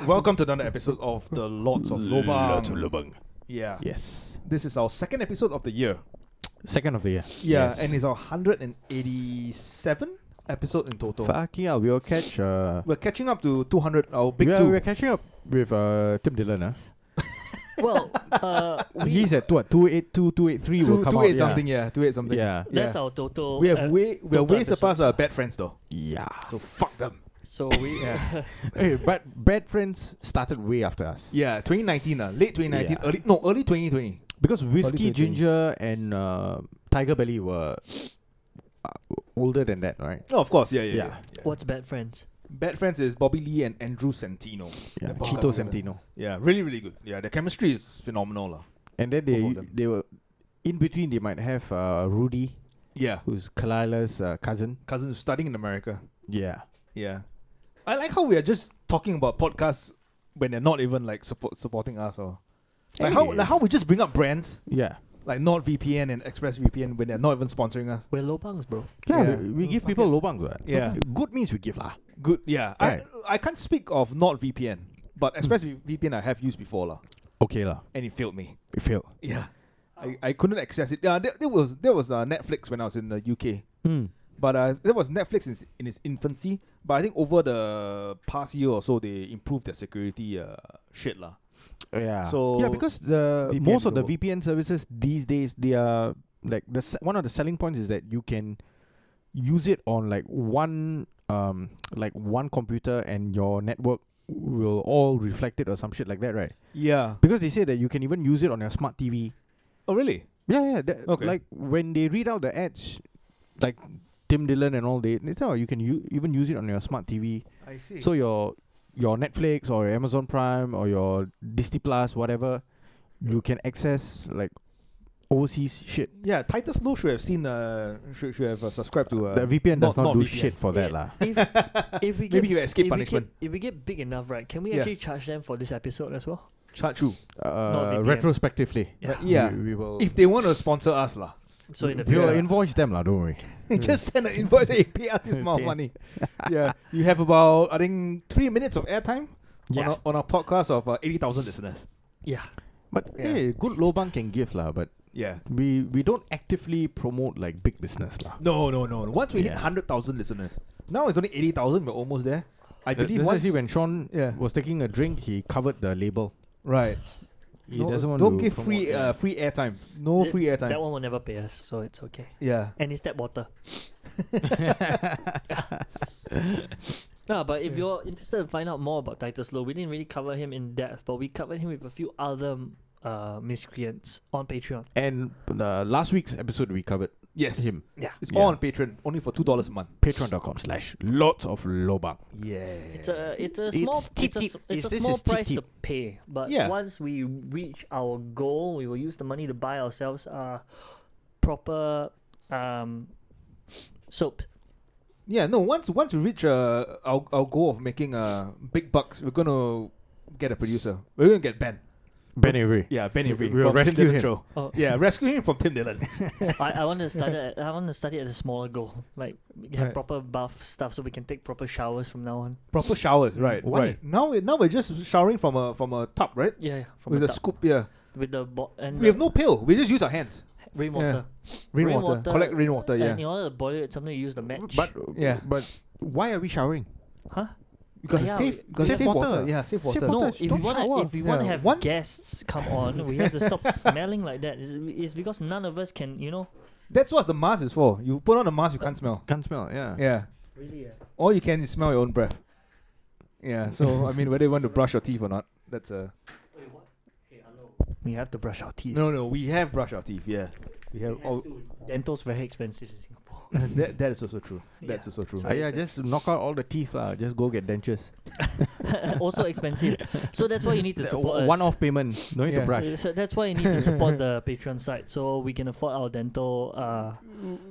Welcome to another episode of the Lots of Lobang. Lots of Lobang. Yeah. Yes. This is our second episode of the year. Second of the year. Yeah, Yes. and it's our 187 episode in total. Fucking hell, we'll catch. We're catching up to 200, our big we're, two. we're catching up with Tim Dillon. Well, He's at what? 282, 283 will come out. 208 something, yeah. 208 something. Yeah. that's our total. We have we're total way episodes. surpassed our bad friends though. Yeah. So fuck them. So we Hey, but Bad Friends started way after us. Yeah, 2019, late 2019, Yeah. early 2020. Because Whiskey 2020. Ginger and Tiger Belly were older than that, right? Oh, of course, yeah. what's bad friends? Bad friends is Bobby Lee and Andrew Santino. Yeah. They podcast Chito together. Santino. Yeah, really, really good. Yeah, the chemistry is phenomenal. And then Both of them. they were in between. They might have Rudy, Yeah, who's Kalila's cousin. cousin is studying in America. Yeah. Yeah. I like how we are just talking about podcasts when they're not even like supporting us or like how we just bring up brands Yeah. like NordVPN and ExpressVPN when they're not even sponsoring us. We're lobangs, bro. Yeah, Yeah. we give people lobangs, right? Yeah. Good means we give lah. Good. Yeah. Right. I can't speak of NordVPN, but ExpressVPN I have used before Okay lah. and it failed me. We fail. Yeah. I couldn't access it. Yeah, there was Netflix when I was in the UK. But that was Netflix in its infancy. But I think over the past year or so, they improved their security shit lah. Yeah. So yeah, because the VPN most of the don't work. VPN services these days, they are like one of the selling points is that you can use it on like one computer and your network will all reflect it or some shit like that, right? Yeah. Because they say that you can even use it on your smart TV. Oh really? Yeah. Okay. Like when they read out the ads, like Tim Dillon and all, they tell you can even use it on your smart TV. I see. So your Netflix or your Amazon Prime or your Disney Plus, whatever, you can access like overseas shit. yeah, Titus Low should have seen should have subscribed to The VPN does not do VPN. shit for that Yeah. lah. If we Maybe get you escape punishment. if we get big enough, right? Can we Yeah. actually charge them for this episode as well? True. VPN. Retrospectively, Yeah. Yeah. we will. If they want to sponsor us lah, So in the we will future, invoice them lah. Don't worry. just send an invoice. Hey, pay us this amount of Pay. money. Yeah, you have about I think 3 minutes of airtime Yeah. on a podcast of 80,000 listeners. yeah. But Yeah. hey, good lobang can give lah. But Yeah. we don't actively promote like big business lah. No. Once we hit Yeah. 100,000 listeners, now it's only 80,000. We're almost there. I believe That's once. why when Sean Yeah. was taking a drink, he covered the label. Right. He No, doesn't want don't to give promote, free yeah. free airtime. No Th- free airtime. That one will never pay us, so it's okay. Yeah. And it's tap water. No, but if you're interested to find out more about Titus Low, we didn't really cover him in depth, but we covered him with a few other miscreants on Patreon. And last week's episode we covered Yes. him. Yeah. It's Yeah. all on Patreon, only for $2 a month. Patreon.com/lots-of-lobang. Yeah. It's a It's small cheap. it's a This small is price cheap. to pay, but Yeah. once we reach our goal, we will use the money to buy ourselves proper soap. Yeah, no, once we reach our goal of making big bucks, we're gonna get a producer. We're gonna get Ben. Ben Avery. Yeah, Ben Avery We'll from rescue Tim Dillon him. Show. Oh, Yeah, rescue him from Tim Dillon. I want to start it. I want to study at a smaller goal, like we have Right. proper bath stuff, so we can take proper showers from now on. Proper showers, right? Why? Right. Now we're just showering from a tub, right? Yeah, from With the a tub, scoop, yeah. with the and We have no pail. We just use our hands. rainwater. Rainwater. Collect rainwater, And yeah. in order to boil it, sometimes you use the match. Yeah. But why are we showering? huh? You gotta Yeah, save, save water. Yeah, save water. Save No, water. if Don't we want shower. if we want to Yeah, have once- guests come on, we have to stop smelling like that. It's because none of us can, That's what the mask is for. You put on a mask, you can't smell. Can't smell, yeah. Yeah. really. All you can is smell your own breath. Yeah, so I mean, whether you want to brush your teeth or not, that's a... Wait, what? Hey, hello. We have to brush our teeth. No, we have brushed our teeth, yeah. We have... Oh, Dental's very expensive in Singapore. that is also true. That's Yeah. also true. Sorry. Yeah, just knock out all the teeth lah. Just go get dentures. Also expensive. So that's why you need to support us. One-off payment. No need to Yeah. brush. So that's why you need to support the Patreon site, so we can afford our dental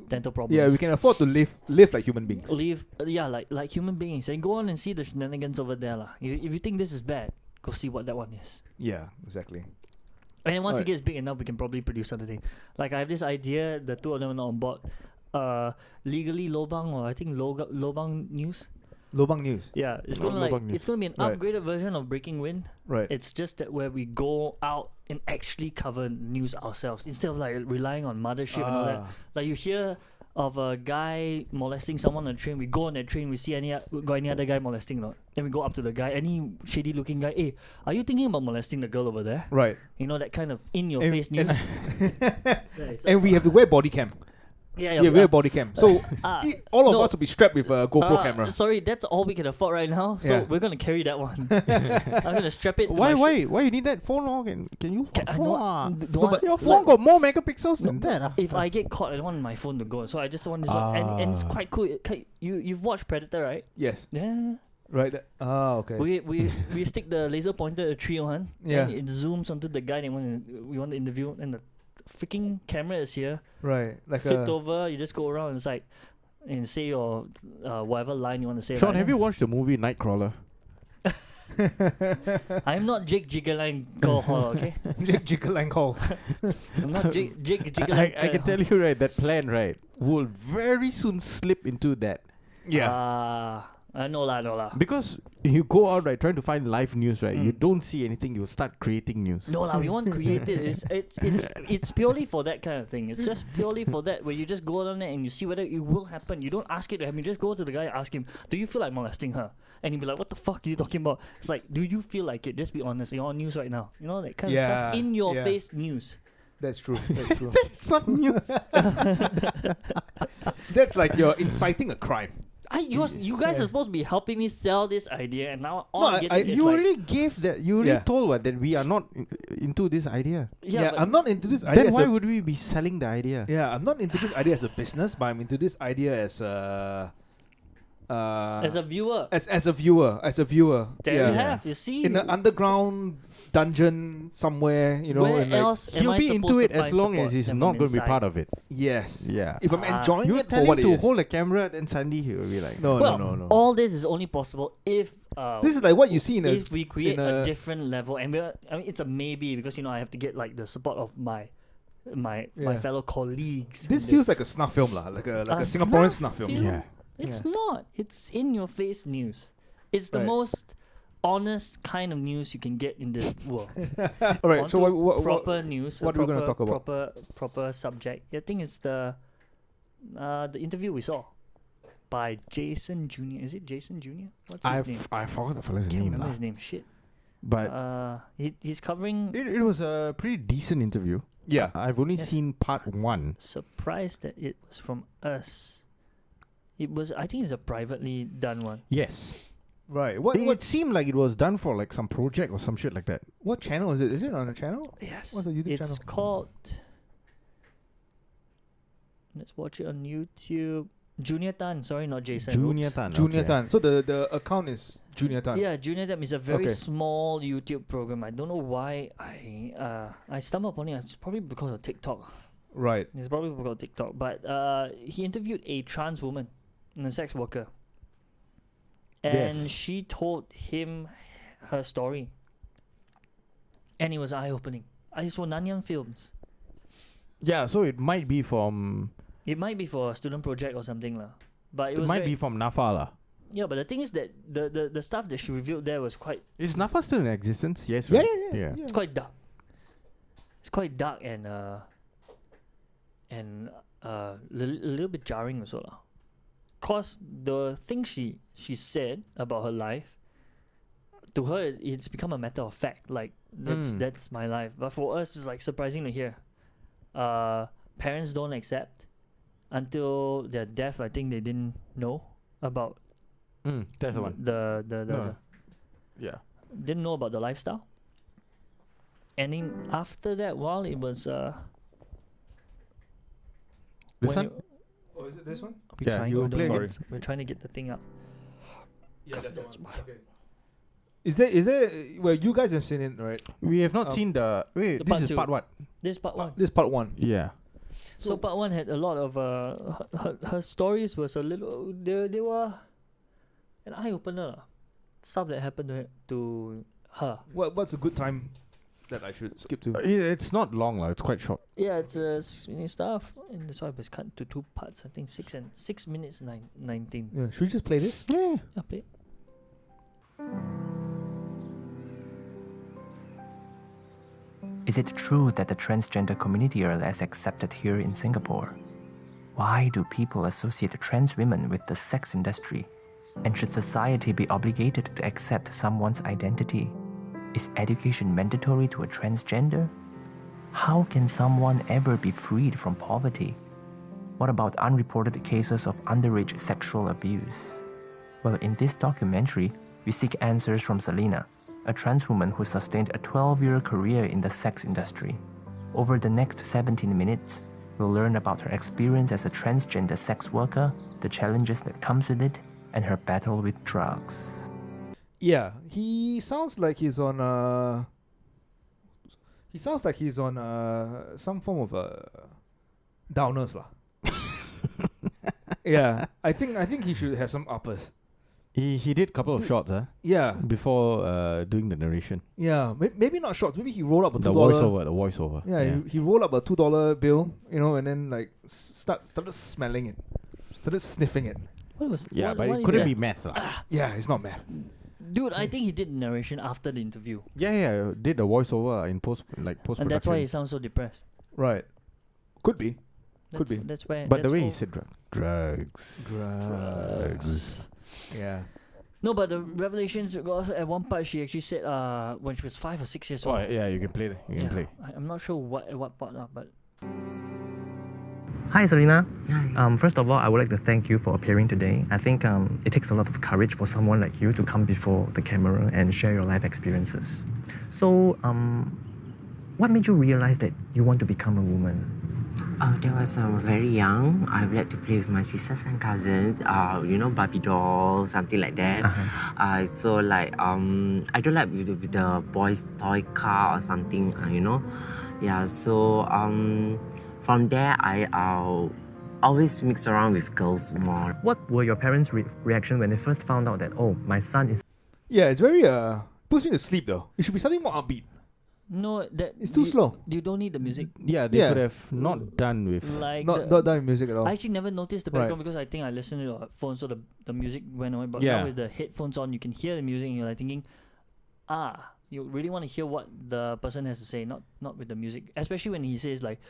problems. Yeah, we can afford to live like human beings. live like human beings, and go on and see the shenanigans over there lah. If you think this is bad, go see what that one is. Yeah, exactly. And then once it Alright. gets big enough, we can probably produce other things. Like I have this idea, the two of them are not on board. Legally Lobang, or I think Lobang News. Lobang News. Yeah, it's Oh, gonna Lobang News. it's gonna be an Right. upgraded version of Breaking Wind. Right. It's just that where we go out and actually cover news ourselves instead of like relying on Mothership and all that. Like you hear of a guy molesting someone on a train, we go on that train, we see any other guy molesting or not. Then we go up to the guy, any shady looking guy, hey, are you thinking about molesting the girl over there? Right. You know, that kind of in your And- face news. And we have to wear body cam. yeah, We wear body cam. So all of no. us will be strapped with a GoPro camera. Sorry, that's all we can afford right now. So Yeah. we're gonna carry that one. I'm gonna strap it. To my Why you need that phone? Can you phone? Don't want- Your phone got more megapixels than that. If I get caught, I don't want my phone to go. So I just want this one. And it's quite cool. You've watched Predator, right? Yes. Yeah. Right. Okay. We stick the laser pointer at a tree on. Yeah. And it zooms onto the guy we want to interview, and the freaking camera is here, Right. Like flipped over. You just go around inside and say your whatever line you want to say. Sean, right? have you watched the movie Nightcrawler? I'm not Jake Gyllenhaal, okay? Jake Gyllenhaal. I'm not Jake I Gyllenhaal. can tell you, right, that plan, right, will very soon slip into that. Yeah. No lah. Because you go out, right, trying to find live news, right, you Mm. don't see anything, you start creating news. No lah, we want creative. It's purely for that kind of thing. It's just purely for that where you just go on there and you see whether it will happen. You don't ask it to happen. You just go to the guy and ask him, do you feel like molesting her? And he'll be like, what the fuck are you talking about? It's like, do you feel like it? Just be honest. You're on news right now. You know, that kind of stuff. Yeah, In your yeah. face news. That's true. That's true. That's not news. That's like you're inciting a crime. You guys are supposed to be helping me sell this idea, and now all No, I'm getting is You like, already gave that. You already Yeah. told what that we are not into this idea. Yeah, but I'm not into this idea. Then as why a- would we be selling the idea? Yeah, I'm not into this idea as a business, but I'm into this idea as a as a viewer. as a viewer. There yeah. you have. You see, In an underground dungeon somewhere, you know. where and like, else am He'll I be supposed into to it as find long as support he's than not from going to be inside? part of it. yes. Yeah. If I'm enjoying You it tell for him what it to is. hold the camera, then suddenly he'll be like, No, Well, no. all this is only possible if This is like what you see in a if we create in a a- different level, and I mean it's a maybe because I have to get like the support of my Yeah. fellow colleagues. This in feels like a snuff film lah, like a Singaporean snuff film. film? yeah. It's not. It's in your face news. It's the Right. most honest kind of news you can get in this world. All right, so Onto what proper news. what are we gonna talk about? Proper subject. I think it's the interview we saw by Jason Jr. Is it Jason Jr.? What's his name? I forgot the fella's Can't name. remember lah. his name. Shit. But He's covering. it was a pretty decent interview. Yeah. I've only Yes. seen part 1. Surprised that it was from us. It was. I think it's a privately done one. Yes. Right. It seemed like it was done for like some project or some shit like that. What channel is it? Is it on a channel? Yes. What's the YouTube It's channel? called. Let's watch it on YouTube. Junior Tan. Sorry, not Jason. Junior Oops. Tan. Junior okay. Tan. So the account is Junior Tan. Yeah, Junior Tan is a very Okay. small YouTube program. I don't know why I stumbled upon it. It's probably because of TikTok. Right. It's probably because of TikTok. But he interviewed a trans woman and a sex worker. And Yes. she told him her story. And it was eye-opening. I saw Nanyang Films. Yeah, so it might be from It might be for a student project or something lah. But it it was might very- be from NAFA lah. Yeah, but the thing is that the stuff that she revealed there was quite Is NAFA still in existence? Yes. Yeah, right? yeah. Yeah. it's quite dark. It's quite dark and a little bit jarring also lah. Cause the thing she said about her life, to her it's become a matter of fact. Like that's my life. But for us, it's like surprising to hear. Parents don't accept until their death. I think they didn't know about That's the one. the Yeah. didn't know about the lifestyle. And then after that, while it was This when one? you- Oh, is it this one? we're Yeah, trying you to were get- playing it. we're trying to get the thing up. Yeah, that's the one. Okay. Is there well you guys have seen it, right? We have not Um, seen the wait. the This part is two. part what? This part one. This is part 1. Yeah. So part one had a lot of her stories was a little they were an eye opener. Stuff that happened to her. What's a good time that I should skip to? It's not long, it's quite short. Yeah, it's 6-minute stuff, and that's why it was cut into 2 parts. I think 6 minutes 19. Yeah, should we just play this? Yeah. Yeah, play it. Is it true that the transgender community are less accepted here in Singapore? Why do people associate trans women with the sex industry? And should society be obligated to accept someone's identity? Is education mandatory to a transgender? How can someone ever be freed from poverty? What about unreported cases of underage sexual abuse? Well, in this documentary, we seek answers from Selena, a trans woman who sustained a 12-year career in the sex industry. Over the next 17 minutes, we'll learn about her experience as a transgender sex worker, the challenges that comes with it, and her battle with drugs. Yeah, he sounds like he's on some form of downers lah. Yeah, I think he should have some uppers. He did a couple of shots Yeah, before doing the narration. yeah. Maybe not shots. Maybe he rolled up a $2. The voiceover. Yeah, He rolled up a $2 bill, and then like started smelling it, started sniffing it. What was? Yeah, what, but what it is couldn't that? be meth lah. Yeah, it's not math. Dude, I think he did narration after the interview, Yeah, did the voiceover in post and production. that's why he sounds so depressed. Right. Could be. That's, be. That's where. But the that's way he all- said drugs. Drugs. Yeah. No, but the revelations at one part she actually said when she was 5 or 6 years old. Oh yeah, you can play. You can play. I'm not sure what part, but Hi, Selena. First of all, I would like to thank you for appearing today. I think it takes a lot of courage for someone like you to come before the camera and share your life experiences. So, what made you realize that you want to become a woman? That was very young. I would like to play with my sisters and cousins. Barbie dolls, something like that. So like I don't like with the boys' toy car or something. Yeah. So from there I always mix around with girls more. What were your parents' reaction when they first found out that, oh, my son is... Yeah, it's very puts me to sleep though. It should be something more upbeat. no, that It's too slow. You don't need the music. Yeah, they Yeah. could have not done with. Like Not done with music at all. I actually never noticed the Right. background because I think I listened to the phone, so the music went away. But Yeah. now with the headphones on, you can hear the music, and you're like thinking, you really want to hear what the person has to say, not with the music. Especially when he says like,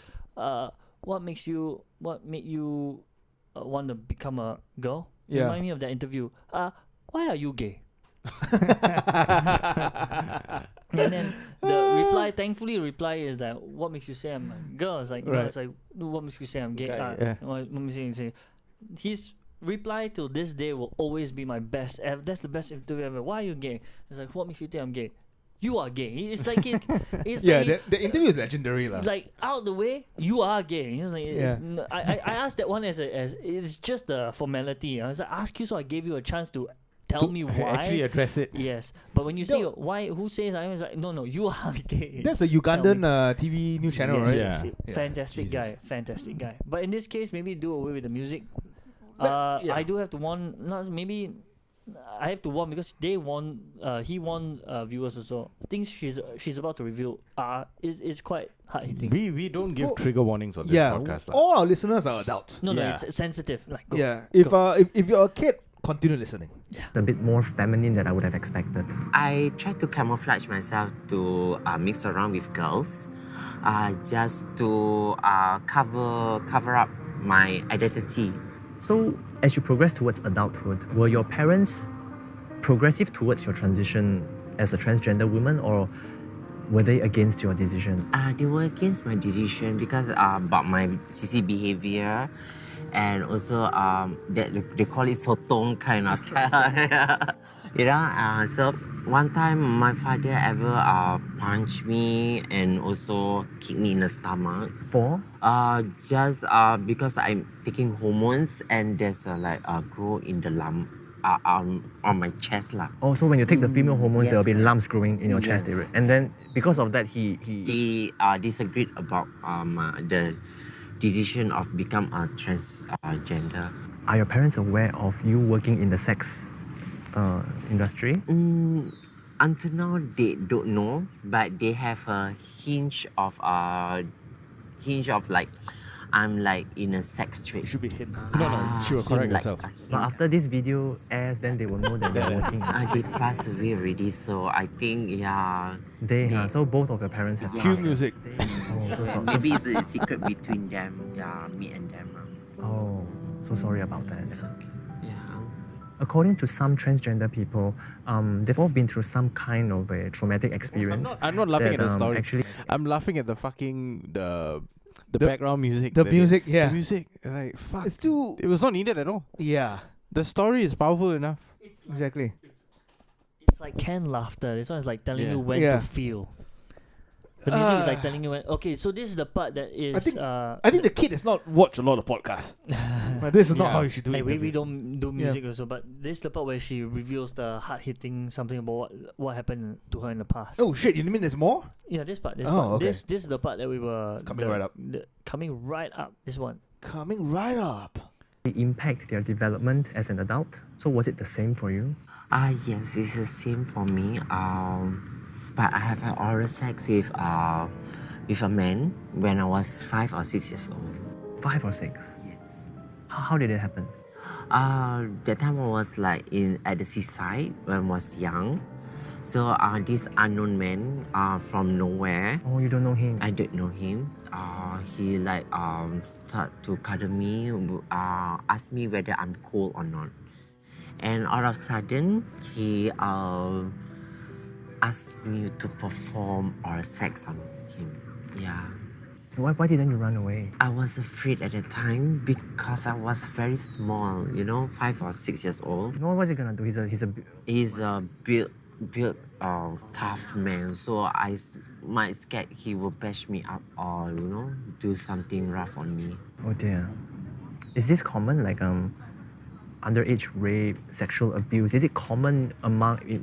what made you want to become a girl? Yeah. Remind me of that interview. Why are you gay? And then the reply is that, what makes you say I'm a girl? It's like, no, Right. it's like, what makes you say I'm gay? Okay, yeah. What makes you say? His reply till this day will always be my best ever. That's the best interview ever. Why are you gay? It's like, what makes you think I'm gay? You are gay. It's like it's Yeah, like, the interview is legendary lah. like out the way, you are gay. It's like, Yeah. I asked that one as it's just a formality. I was like, ask you, so I gave you a chance to tell me why. Actually address it. Yes, but when you say No. why, who says I was like, no, you are gay. That's a Just tell Ugandan me. TV news channel, Yes, right? yes, Yeah. yes. Fantastic guy, fantastic guy. But in this case, maybe do away with the music. Yeah. I do have to warn. Not maybe. I have to warn because they won. He won viewers also. Things she's about to reveal is quite hard hitting. We don't give trigger warnings on this Yeah, podcast lah. all our listeners are adults. No, Yeah. it's sensitive. Like go. Yeah, if you're a kid, continue listening. a bit more feminine than I would have expected? I try to camouflage myself to mix around with girls, just to cover up my identity. So, as you progress towards adulthood, were your parents progressive towards your transition as a transgender woman, or were they against your decision? They were against my decision because about my CC behavior, and also that they call it sotong kind of so one time my father ever punched me and also kicked me in the stomach. For? Just because I'm taking hormones and there's a growth in the lump on my chest lah. Oh, so when you take the female hormones, there will be Yes. lumps growing in your chest Yes. area. And then because of that, he He disagreed about the decision of become a transgender. Are your parents aware of you working in the sex industry? until now they don't know, but they have a hinge of like I'm like in a sex trade. It should be him. No, she will correct Like herself. But after this video airs, then they will know that they're working. they passed away already, so I think So both of your parents have Cue music. Oh, so sorry. maybe it's a secret between them. Yeah, me and them. Oh, so sorry about that. Yeah. According to some transgender people, they've all been through some kind of a traumatic experience. I'm not laughing that, at the story. Actually, I'm laughing at the fucking the background music. The that music, yeah. The music, like fuck. It's too. It was not needed at all. Yeah. The story is powerful enough. Exactly. It's like canned laughter. This one is like telling Yeah. you when Yeah. to feel. The music is like telling you when. Okay, so this is the part that is. I think the kid has not watched a lot of podcasts. Like, this is not Yeah. how you should do Hey, it. we don't do music also, but this is the part where she reveals the hard hitting something about what happened to her in the past. Oh shit! You mean there's more? Yeah, this part. This Oh, part. okay. This is the part that we were. It's coming right up. Coming right up. This one. Coming right up. impact their development as an adult. So was it the same for you? Yes, it's the same for me. But I have had oral sex with a man when I was 5 or 6 years old. 5 or 6? Yes. How did it happen? That time I was like at the seaside when I was young. So this unknown man from nowhere. Oh, you don't know him? I don't know him. He like start to cuddle me, ask me whether I'm cold or not. And all of a sudden, he asked me to perform oral sex on him. Yeah. Why didn't you run away? I was afraid at the time because I was very small, 5 or 6 years old. No, what's he gonna do? He's a built tough man, so I might scared he will bash me up or do something rough on me. Oh dear. Is this common, like underage rape, sexual abuse? Is it common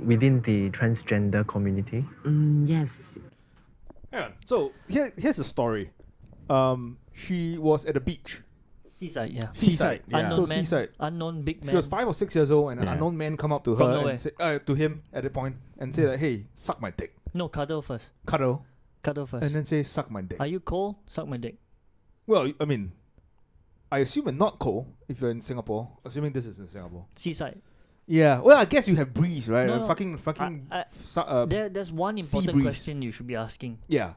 within the transgender community? Yes. Hang on. So here's the story. She was at the beach. Seaside, yeah. Seaside, yeah. Unknown So man, seaside. unknown big man. She was 5 or 6 years old, and an Yeah. unknown man come up to From her nowhere. and say, to him at that point and say that, hey, suck my dick. No, cuddle first. Cuddle, Cuddle first. and then say, suck my dick. Are you cold? Suck my dick. Well, I mean, I assume it's not cold if you're in Singapore. Assuming this is in Singapore. Seaside. Yeah. Well, I guess you have breeze, right? No, no. Fucking. There's one sea important breeze. question you should be asking. Yeah.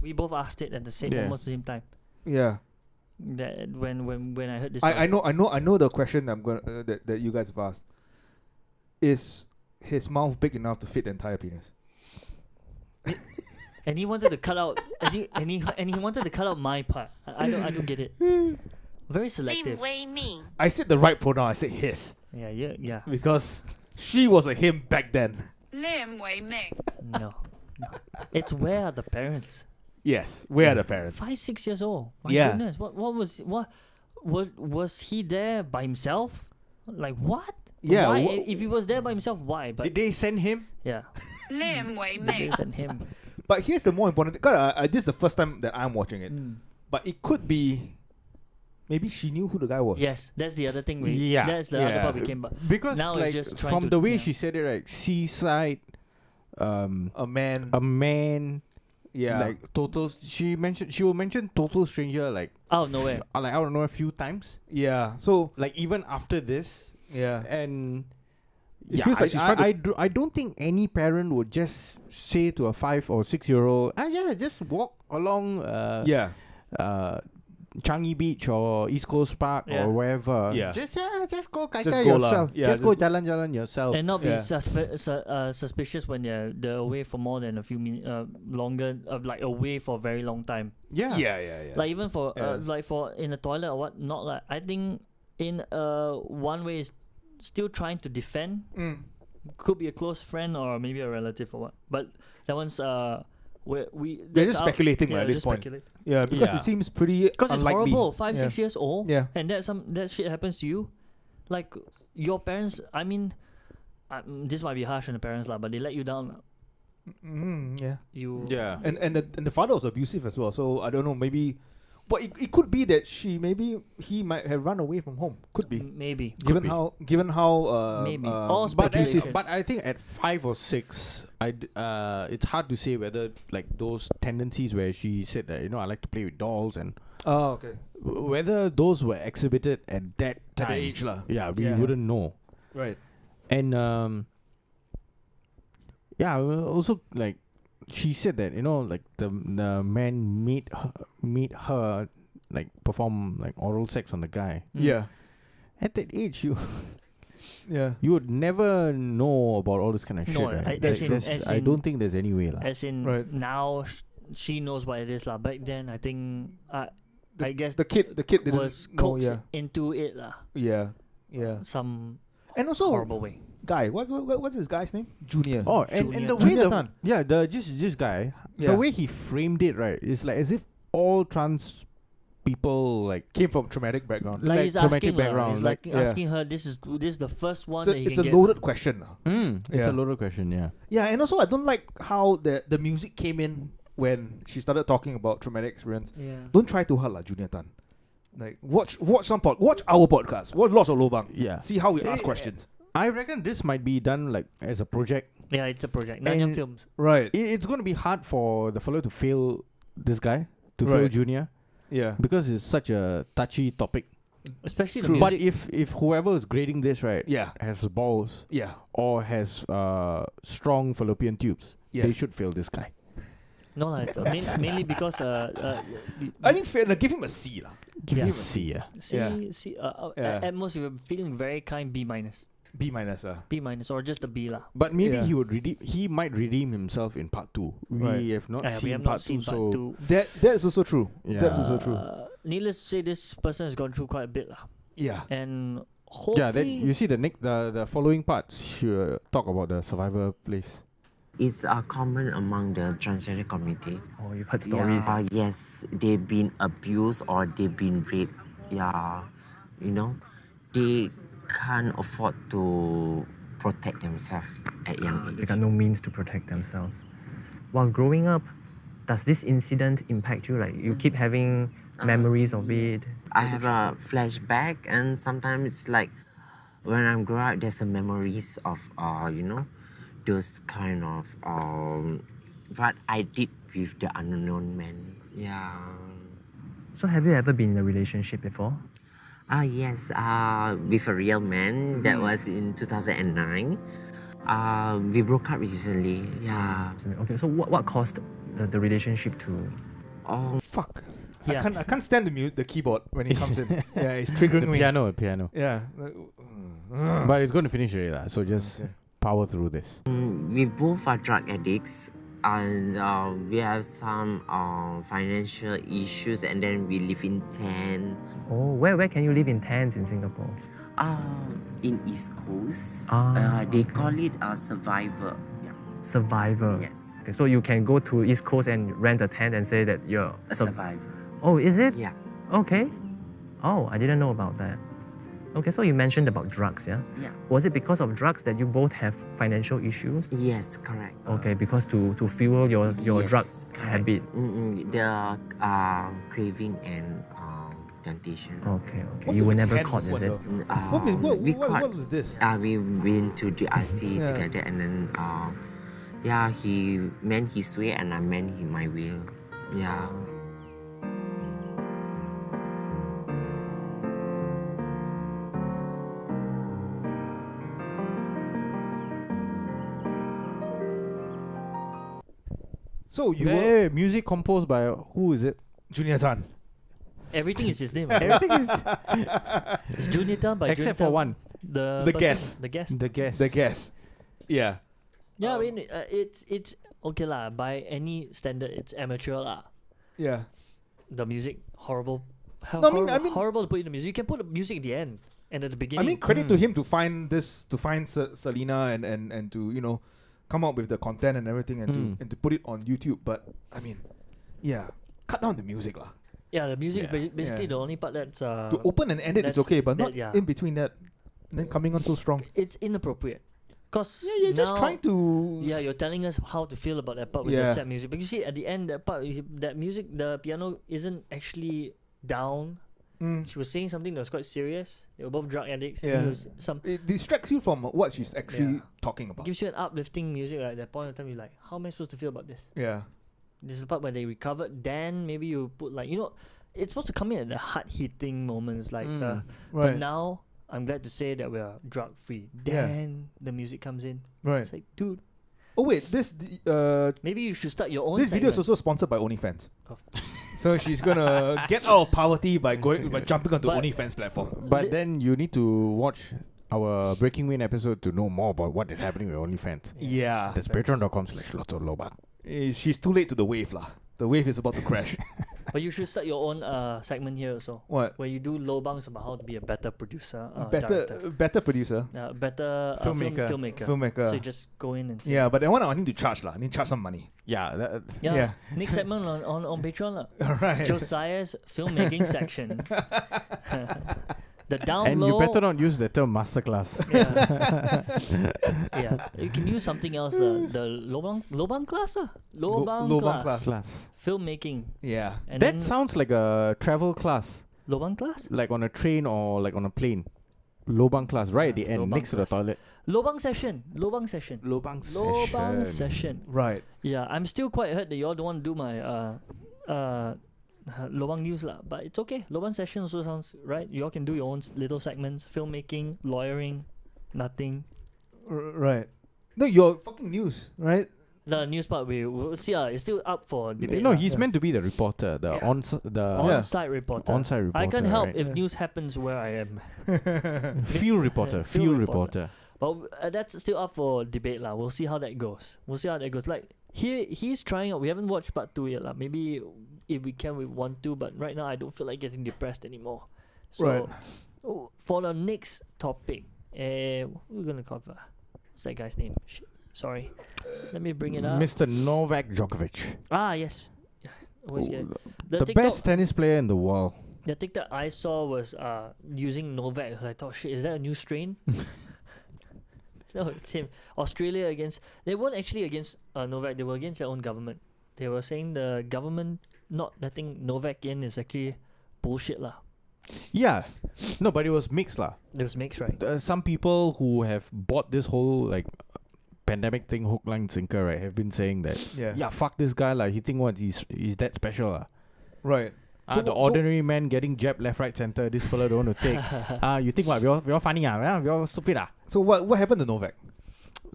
We both asked it at the same Yeah. almost the same time. Yeah. That when I heard this. I know the question I'm gonna that you guys have asked. Is his mouth big enough to fit the entire penis? And he wanted to cut out. and he wanted to cut out my part. I don't get it. Very selective. I said the right pronoun. I said his Yeah. because she was a him back then. No. It's where are the parents? Yes. Where are the parents? 5, 6 years old. My Yeah. goodness. What was he there by himself? Like what? Yeah, Why? wha- If he was there by himself, why? But Did they send him? yeah. They sent him. But here's the more important thing. Cause this is the first time that I'm watching it. Mm. But it could be. Maybe she knew who the guy was. Yes, that's the other thing. Yeah, That's the other yeah. part we came back. Because Now it's like just trying from to- the way yeah. she said it, right? Seaside, A man. a man, Yeah. like total. She will mention total stranger like Out of nowhere. like I don't know a few times. Yeah. So Like even after this, yeah. and It yeah, feels like she's trying to- I don't think any parent would just say to a 5 or 6 year old, yeah, just walk along Yeah. Changi Beach or East Coast Park Yeah. or wherever. Yeah. Just go kai Just kai go lah. yourself. Yeah, just go just- jalan-jalan yourself. And not be Yeah. suspicious when they're away for more than a few minutes, longer, like away for a very long time. Yeah. Yeah. Like even for Yeah. like for in the toilet or what not. Like I think in one way is still trying to defend. Could be a close friend or maybe a relative or what. But that one's where we. They're just speculating yeah, at this just point. speculate. Yeah, because Yeah. it seems pretty Because it's unlikely. horrible. 5, Yeah. 6 years old. Yeah. And that shit happens to you, like your parents. I mean, this might be harsh on the parents lah, but they let you down. lah. Yeah. You. Yeah. And the father was abusive as well. So I don't know. Maybe But it could be that he might have run away from home. Could be. Maybe. Given how Maybe. All But speculation. but I think at 5 or 6, it's hard to say whether like those tendencies where she said that I like to play with dolls and okay. whether those were exhibited at that time. At the age lah. Yeah, we Yeah. wouldn't know. Right. And also like she said that like the man made her like perform like oral sex on the guy. Yeah. At that age, you Yeah. would never know about all this kind of shit. No, Right? I I don't think there's any way lah. As in Right. now, she knows what it is lah. Back then, I think I guess The kid didn't was know. coaxed Yeah. into it lah. Yeah. Yeah. Some And also, horrible way. guy. What's his guy's name? Junior. Oh, and Junior the Tan. way Junior Tan. the this guy, Yeah. the way he framed it, right, is like as if all trans people like Came from traumatic background. Like, Like he's traumatic asking her, background, he's like- like Yeah. asking her, this is the first one that he It's can a get. loaded question. it's Yeah. a loaded question, yeah. Yeah, and also I don't like how the music came in when she started talking about traumatic experience. Yeah. Don't try too hard, Junior Tan. Like watch watch our podcast. Watch lots of Lobang. Yeah. See how we ask questions. I reckon this might be done like as a project. Yeah, it's a project. Nanyang And- Films. Right. It's going to be hard for the fellow to fail this guy, to fail Right. Junior, Yeah. because it's such a touchy topic. Especially the True. music. But if whoever is grading this, right, Yeah. has balls Yeah. or has strong fallopian tubes, they Yes. should fail this guy. no, lah, it's mainly because I think fair, give him a C lah. Give Yeah. him a C, yeah. Yeah. at most, if you're feeling very kind, B minus. B minus. B minus or just a B lah. But maybe Yeah. he would redeem. He might redeem himself in part 2. Right. We have not we seen have part not seen 2, part so 2. That's also true. yeah. That's also true. Needless to say, this person has gone through quite a bit lah. Yeah. And Yeah, hopefully, then you see the following part. She talk about the survivor place. It's common among the transgender community. Oh, you've heard stories. Yeah, yes, they've been abused or they've been raped. Yeah, they can't afford to protect themselves at young They age. got no means to protect themselves. While growing up, does this incident impact you? Like you keep having memories of it? I have a flashback, and sometimes it's like when I'm growing up, there's a memories of those kind of what I did with the unknown man. Yeah. So have you ever been in a relationship before? Yes, with a real man. That was in 2009. We broke up recently. Yeah. Okay, so what caused the relationship to... Oh, Fuck. Yeah. I can't stand the keyboard when it comes in. Yeah, it's triggering The me. piano. Yeah. But it's going to finish already, lah. So just Okay. power through this. we both are drug addicts, and we have some financial issues, and then we live in tent. Oh, where can you live in tents in Singapore? In East Coast. Ah, They call it Survivor. Yeah. Survivor. Yes. Okay, so you can go to East Coast and rent a tent and say that you're... A survivor. Oh, is it? Yeah. Okay. Oh, I didn't know about that. Okay, so you mentioned about drugs, yeah? Yeah. Was it because of drugs that you both have financial issues? Yes, correct. Okay, because to fuel your Yes, drug correct. habit. The craving and temptation. Okay. What's You were with never hand caught, is it? What we caught. was this? We went to the RC Yeah. together, and then he meant his way and I meant my way. Yeah. So you were Hey, music composed by who is it? Junior Tan. everything is his name. Everything is It's Junior Tan by except Junior for Tan, one, The The person- guest. The guest. the guest. The guess. Yeah. Yeah, I mean, it's okay lah. By any standard, it's amateur lah. Yeah. The music horrible. No, I mean- horrible to put in the music. You can put the music at the end and at the I beginning. mean, credit to him to find Selena and to come up with the content and everything and to put it on YouTube. But I mean, yeah, cut down the music lah. yeah, the music Yeah. is basically Yeah. the only part that's To open and end it is that's- okay, but not that- yeah. in between that. And then coming on so strong. it's inappropriate. Cause Yeah, you're just now- trying to. Yeah, you're telling us how to feel about that part with the Yeah. sad music. But you see, at the end, that part, that music, the piano isn't actually down. She was saying something that was quite serious. They were both drug addicts. Yeah. And it was It distracts you from what she's actually talking about. gives you an uplifting music. At that point in time, you're like, how am I supposed to feel about this? Yeah. This is the part where they recovered. Then maybe you put like, it's supposed to come in at the heart hitting moments. Like, but Right. now I'm glad to say that we are drug free. Yeah. Then the music comes in. Right. It's like, dude, Oh wait, this maybe you should start your own. this video is segment. also sponsored by OnlyFans. Oh. So she's gonna get out of poverty by jumping onto But- OnlyFans platform. But then you need to watch our Breaking Wind episode to know more about what is happening with OnlyFans. Yeah. That's patreon.com/Lobang. She's too late to the wave lah. The wave is about to crash. But you should start your own segment here also, What? where you do lobangs about how to be a better producer, director, Better producer. better Filmmaker. Filmmaker. So you just go in and say, Yeah, but that one I need to charge lah. I need to charge some money. Yeah. yeah. Next segment on Patreon lah. Alright. Josiah's filmmaking section. The down And low. you better not use the term masterclass. Yeah, you can use something else. The lobang class, lobang Lobang class. Class. Filmmaking. Yeah. And That then sounds like a travel class, lobang class. like on a train or like on a plane. Lobang class, right at the end, Lobang next to the class. toilet. Lobang session. Lobang session. Lobang Lobang session. Right. Yeah, I'm still quite hurt that you all don't want to do my lobang news lah. But it's okay. Lobang session also sounds right. You all can do your own little segments, filmmaking, lawyering, nothing. Right. No, your fucking news, right? The news part we'll see. It's still up for debate. No, lah. he's meant to be the reporter, the Yeah. On-site reporter. on-site reporter. I can't help right? if news happens where I am. Field reporter, Field field reporter. But that's still up for debate lah. We'll see how that goes. Like he's trying out. We haven't watched part 2 yet lah. Maybe if we can, we want to. But right now, I don't feel like getting depressed anymore. So Right. for the next topic, we're gonna cover. What's that guy's name? Sorry. Let me bring it up. Mr. Novak Djokovic. Yes. Yeah, always get it. The The TikTok, best tennis player in the world. the TikTok I saw was using Novak. I thought, shit, is that a new strain? No, it's him. Australia against. They weren't actually against Novak. They were against their own government. They were saying the government not letting Novak in is actually bullshit lah. Yeah. No, but it was mixed lah. It was mixed, right? Some people who have bought this whole like pandemic thing, hook, line, sinker, right, have been saying that Yeah. fuck this guy lah. He think what he's that special lah. Right. The ordinary man getting jabbed left, right, center. This fella don't want to take. You think what? We all funny ah? We all stupid ah? So what happened to Novak?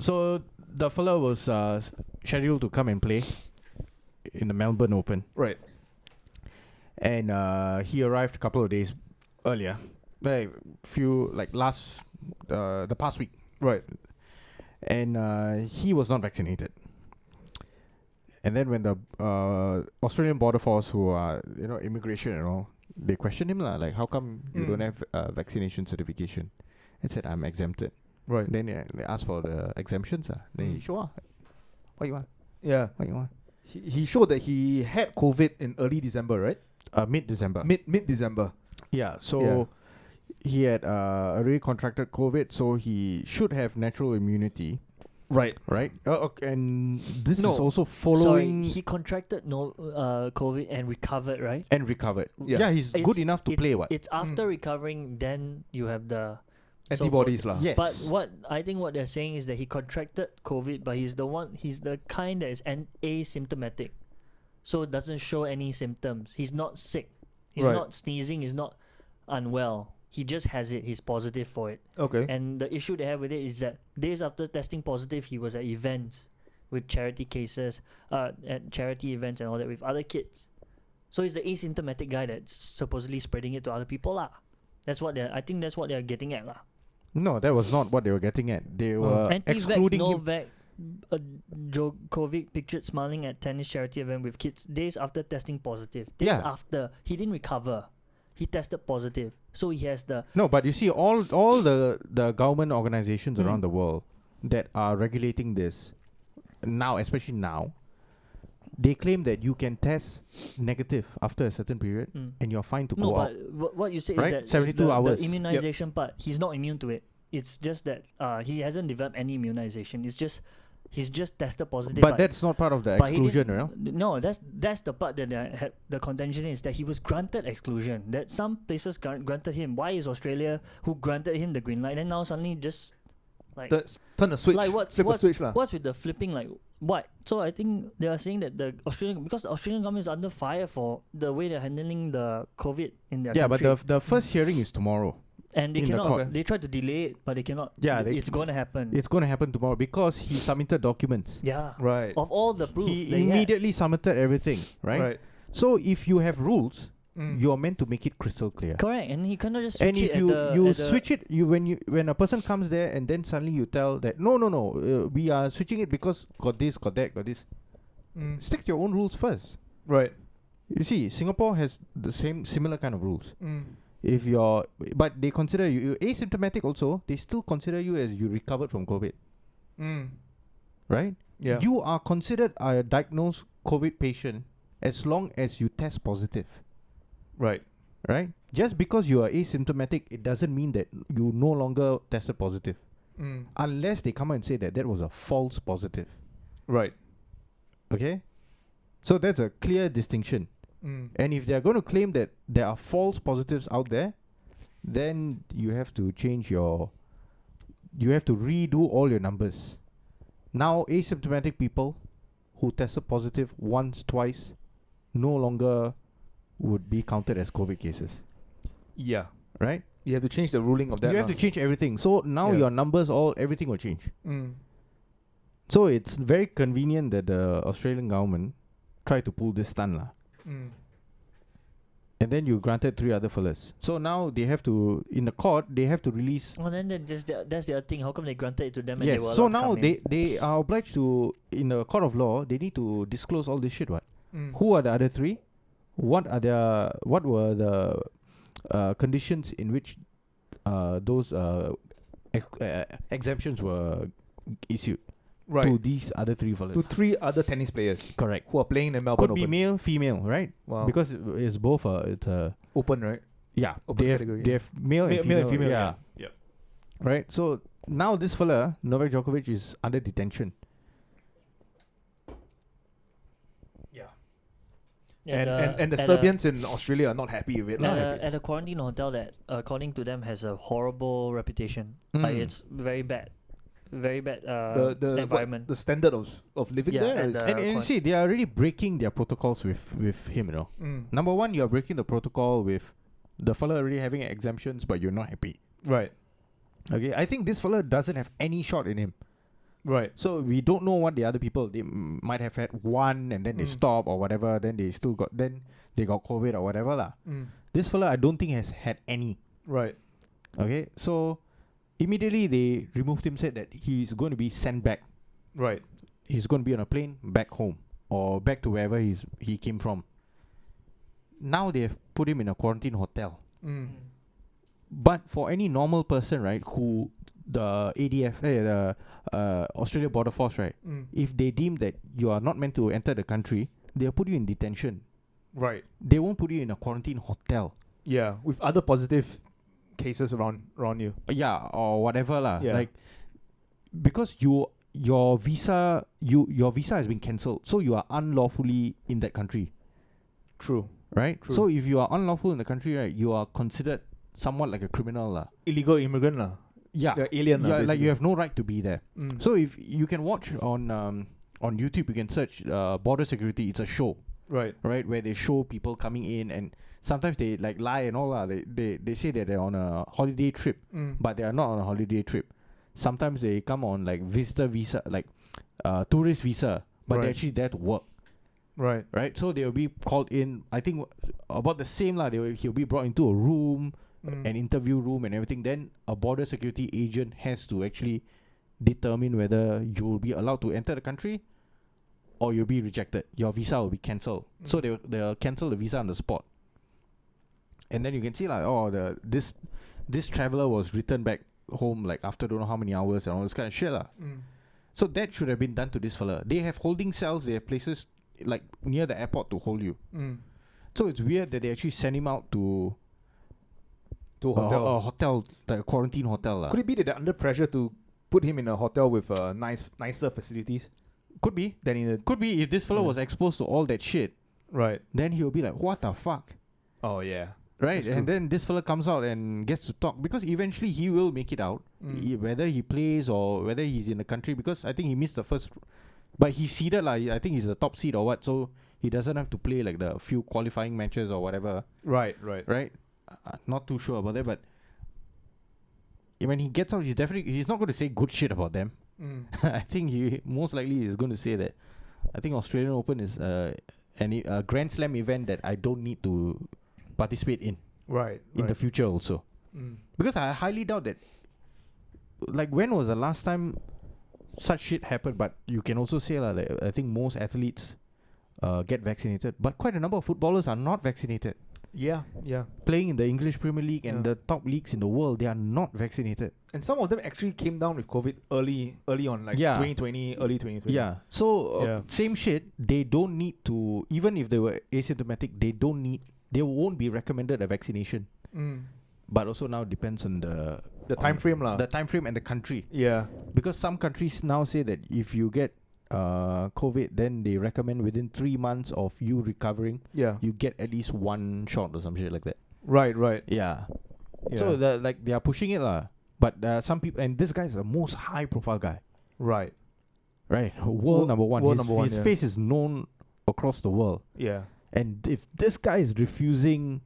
So the fella was scheduled to come and play in the Melbourne Open, Right. and he arrived a couple of days earlier, like the past week, Right. and he was not vaccinated. And then when the Australian Border Force, who are immigration and all, they questioned him lah, like how come you don't have vaccination certification? He said I'm exempted. Right. Then they asked for the exemptions Then he sure. What you want? Yeah. What you want? He showed that he had COVID in early December, right? Mid-December. Mid December. Yeah. So he had already contracted COVID, so he should have natural immunity. Right. Right? Okay. And this No. is also Sorry, following he contracted COVID and recovered, right? and recovered. Yeah. Yeah, he's good enough to play. What? It's after recovering, then you have the Antibodies lah. Yes. But what they're saying is that he contracted COVID, but he's the kind that is asymptomatic, so it doesn't show any symptoms. He's not sick. He's Right. not sneezing. He's not unwell. He just has it. He's positive for it. Okay. And the issue they have with it is that days after testing positive, he was at events with charity cases, at charity events and all that with other kids. So he's the asymptomatic guy that's supposedly spreading it to other people lah. I think that's what they're getting at lah. No, that was not what they were getting at. They were Anti-vax excluding him. Novak Djokovic pictured smiling at tennis charity event with kids days after testing positive. Days Yeah. after. He didn't recover. He tested positive. So he has the... No, but you see, all the government organizations around the world that are regulating this now, especially now, they claim that you can test negative after a certain period and you're fine to No, go out. but what you say Right? is that 72 hours. the immunization part, he's not immune to it. It's just that he hasn't developed any immunization. It's just He's just tested positive. But that's not part of the but he exclusion, didn't- you No, know? that's the part that the contention is that he was granted exclusion. That some places granted him. Why is Australia, who granted him the green light, and now suddenly just like Turn a switch. like flip a switch lah. what's with the flipping, like what? So I think they are saying that the Australian government is under fire for the way they're handling the COVID in their Yeah, country. but the first hearing is tomorrow. and they in the cannot. court. They tried to delay it, but they cannot. Yeah, it's going to happen. It's going to happen tomorrow because he submitted documents. Yeah. Right. Of all the proof, He that he had. immediately submitted everything, right? So if you have rules, you are meant to make it crystal clear. Correct, and he cannot just switch And if it you switch it, when a person comes there and then suddenly you tell that no, we are switching it because got this, got that, got this. Stick to your own rules first. Right. You see, Singapore has the similar kind of rules. If but they consider you asymptomatic also. They still consider you as you recovered from COVID, right? Yeah. You are considered a diagnosed COVID patient as long as you test positive. Right. Right? Just because you are asymptomatic, it doesn't mean that you no longer tested positive. Unless they come out and say that was a false positive. Right. Okay? So that's a clear distinction. And if they're going to claim that there are false positives out there, then you have to you have to redo all your numbers. Now, asymptomatic people who tested positive once, twice, no longer would be counted as COVID cases. Yeah. Right? You have to change the ruling of that. You have to change everything. So now your numbers, everything will change. So it's very convenient that the Australian government tried to pull this stunt lah. And then you granted 3 other fellas. So now they have to, in the court, they have to release. Oh, then that's the other thing. How come they granted it to them? Yes. And they were So allowed to now come in? they are obliged to, in the court of law, they need to disclose all this shit. What? Who are the other 3? What were the conditions in which those exemptions were issued to these other 3 fellas? To 3 other tennis players. Correct. Who are playing in the Melbourne Could be Open. male, female, right? Wow. Because it's both. It's Open, right? yeah. Open They have, category, they yeah. have male and female. Yeah. Yep. Right. So now this fella Novak Djokovic is under detention. And the Serbians in Australia are not happy with it. At a quarantine hotel that, according to them, has a horrible reputation. Like it's very bad, the environment. the standard of living Yeah, there. and is- And you see, they are already breaking their protocols with him. You know, number one, you are breaking the protocol with the fella already having exemptions, but you're not happy. right. Okay, I think this fella doesn't have any shot in him. Right. So we don't know what the other people, they might have had one and then they stop or whatever. Then they still got they got COVID or whatever lah. This fella I don't think has had any. Right. Okay, so immediately they removed him. Said that he's going to be sent back. Right. He's going to be on a plane back home or back to wherever he came from. Now they've put him in a quarantine hotel. But for any normal person, right, who the ADF, the Australia Border Force, right, if they deem that you are not meant to enter the country, they'll put you in detention. Right. They won't put you in a quarantine hotel. Yeah. With other positive cases around you. Yeah, or whatever lah. Yeah. Like because your visa has been cancelled, so you are unlawfully in that country. True. Right? True. So if you are unlawful in the country, right, you are considered somewhat like a criminal lah. Illegal immigrant lah. Yeah. They're alien lah. Yeah, like basically. you have no right to be there. So if you can watch on YouTube, you can search border security. It's a show, Right. where they show people coming in, and sometimes they like lie and all that. They say that they're on a holiday trip, but they are not on a holiday trip. Sometimes they come on like visitor visa, like tourist visa, but they're Right. actually there to work. Right. Right, so they will be called in. I think about the same lah. He'll be brought into a room, an interview room, and everything. Then a border security agent has to actually determine whether you will be allowed to enter the country, or you'll be rejected. Your visa will be cancelled. So they'll cancel the visa on the spot. And then you can see like, this traveler was returned back home like after don't know how many hours and all this kind of shit lah. So that should have been done to this fella. They have holding cells. They have places like near the airport to hold you. So it's weird that they actually send him out to To a hotel. a hotel, like a quarantine hotel lah. Could it be that they're under pressure to put him in a hotel with nicer facilities. Could be. Then in the Could be if this fellow was exposed to all that shit, right. then he'll be like, what the fuck? Oh yeah. Right? That's And true. then this fellow comes out and gets to talk because eventually he will make it out, whether he plays or whether he's in the country, because I think he missed the first. But he's seeded, I think he's the top seed or what, so he doesn't have to play like the few qualifying matches or whatever. Right. Not too sure about that, but when he gets out, he's not going to say good shit about them. I think he most likely is going to say that I think Australian Open is a Grand Slam event that I don't need to participate in the future also. Because I highly doubt that, like, when was the last time such shit happened? But you can also say that I think most athletes get vaccinated, but quite a number of footballers are not vaccinated. Yeah. Playing in the English Premier League and the top leagues in the world, they are not vaccinated. And some of them actually came down with COVID early on, like 2020, early 2020. Yeah. So same shit. They don't need to, even if they were asymptomatic, they won't be recommended a vaccination. But also now depends on the time frame the time frame and the country. Yeah. Because some countries now say that if you get COVID, then they recommend within 3 months of you recovering, you get at least one shot or some shit like that. Right. Yeah. So they are pushing it lah. But some people, and this guy is the most high profile guy. Right. World number one. His yeah. face is known across the world. Yeah. And if this guy is refusing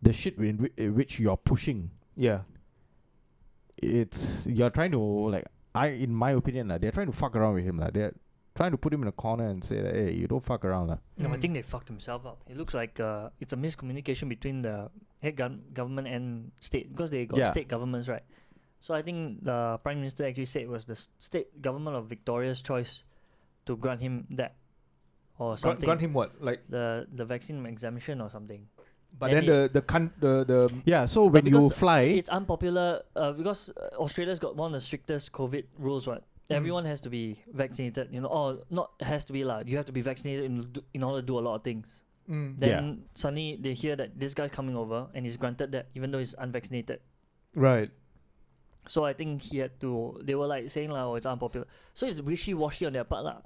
the shit in which you're pushing, yeah, you're trying to, in my opinion, they're trying to fuck around with him. They're trying to put him in a corner and say that, hey, you don't fuck around. No, I think they fucked themselves up. It looks like it's a miscommunication between the head government and state, because they got state governments, right? So I think the Prime Minister actually said it was the state government of Victoria's choice to grant him that or something. Grant him what? Like the vaccine exemption or something. But and then the yeah. So when you fly, it's unpopular because Australia's got one of the strictest COVID rules. Right, everyone has to be vaccinated. Or not has to be like you have to be vaccinated in order to do a lot of things. Then suddenly they hear that this guy's coming over and he's granted that even though he's unvaccinated. Right. So I think he had to. They were like saying like, "Oh, it's unpopular." So it's wishy-washy on their part, lah.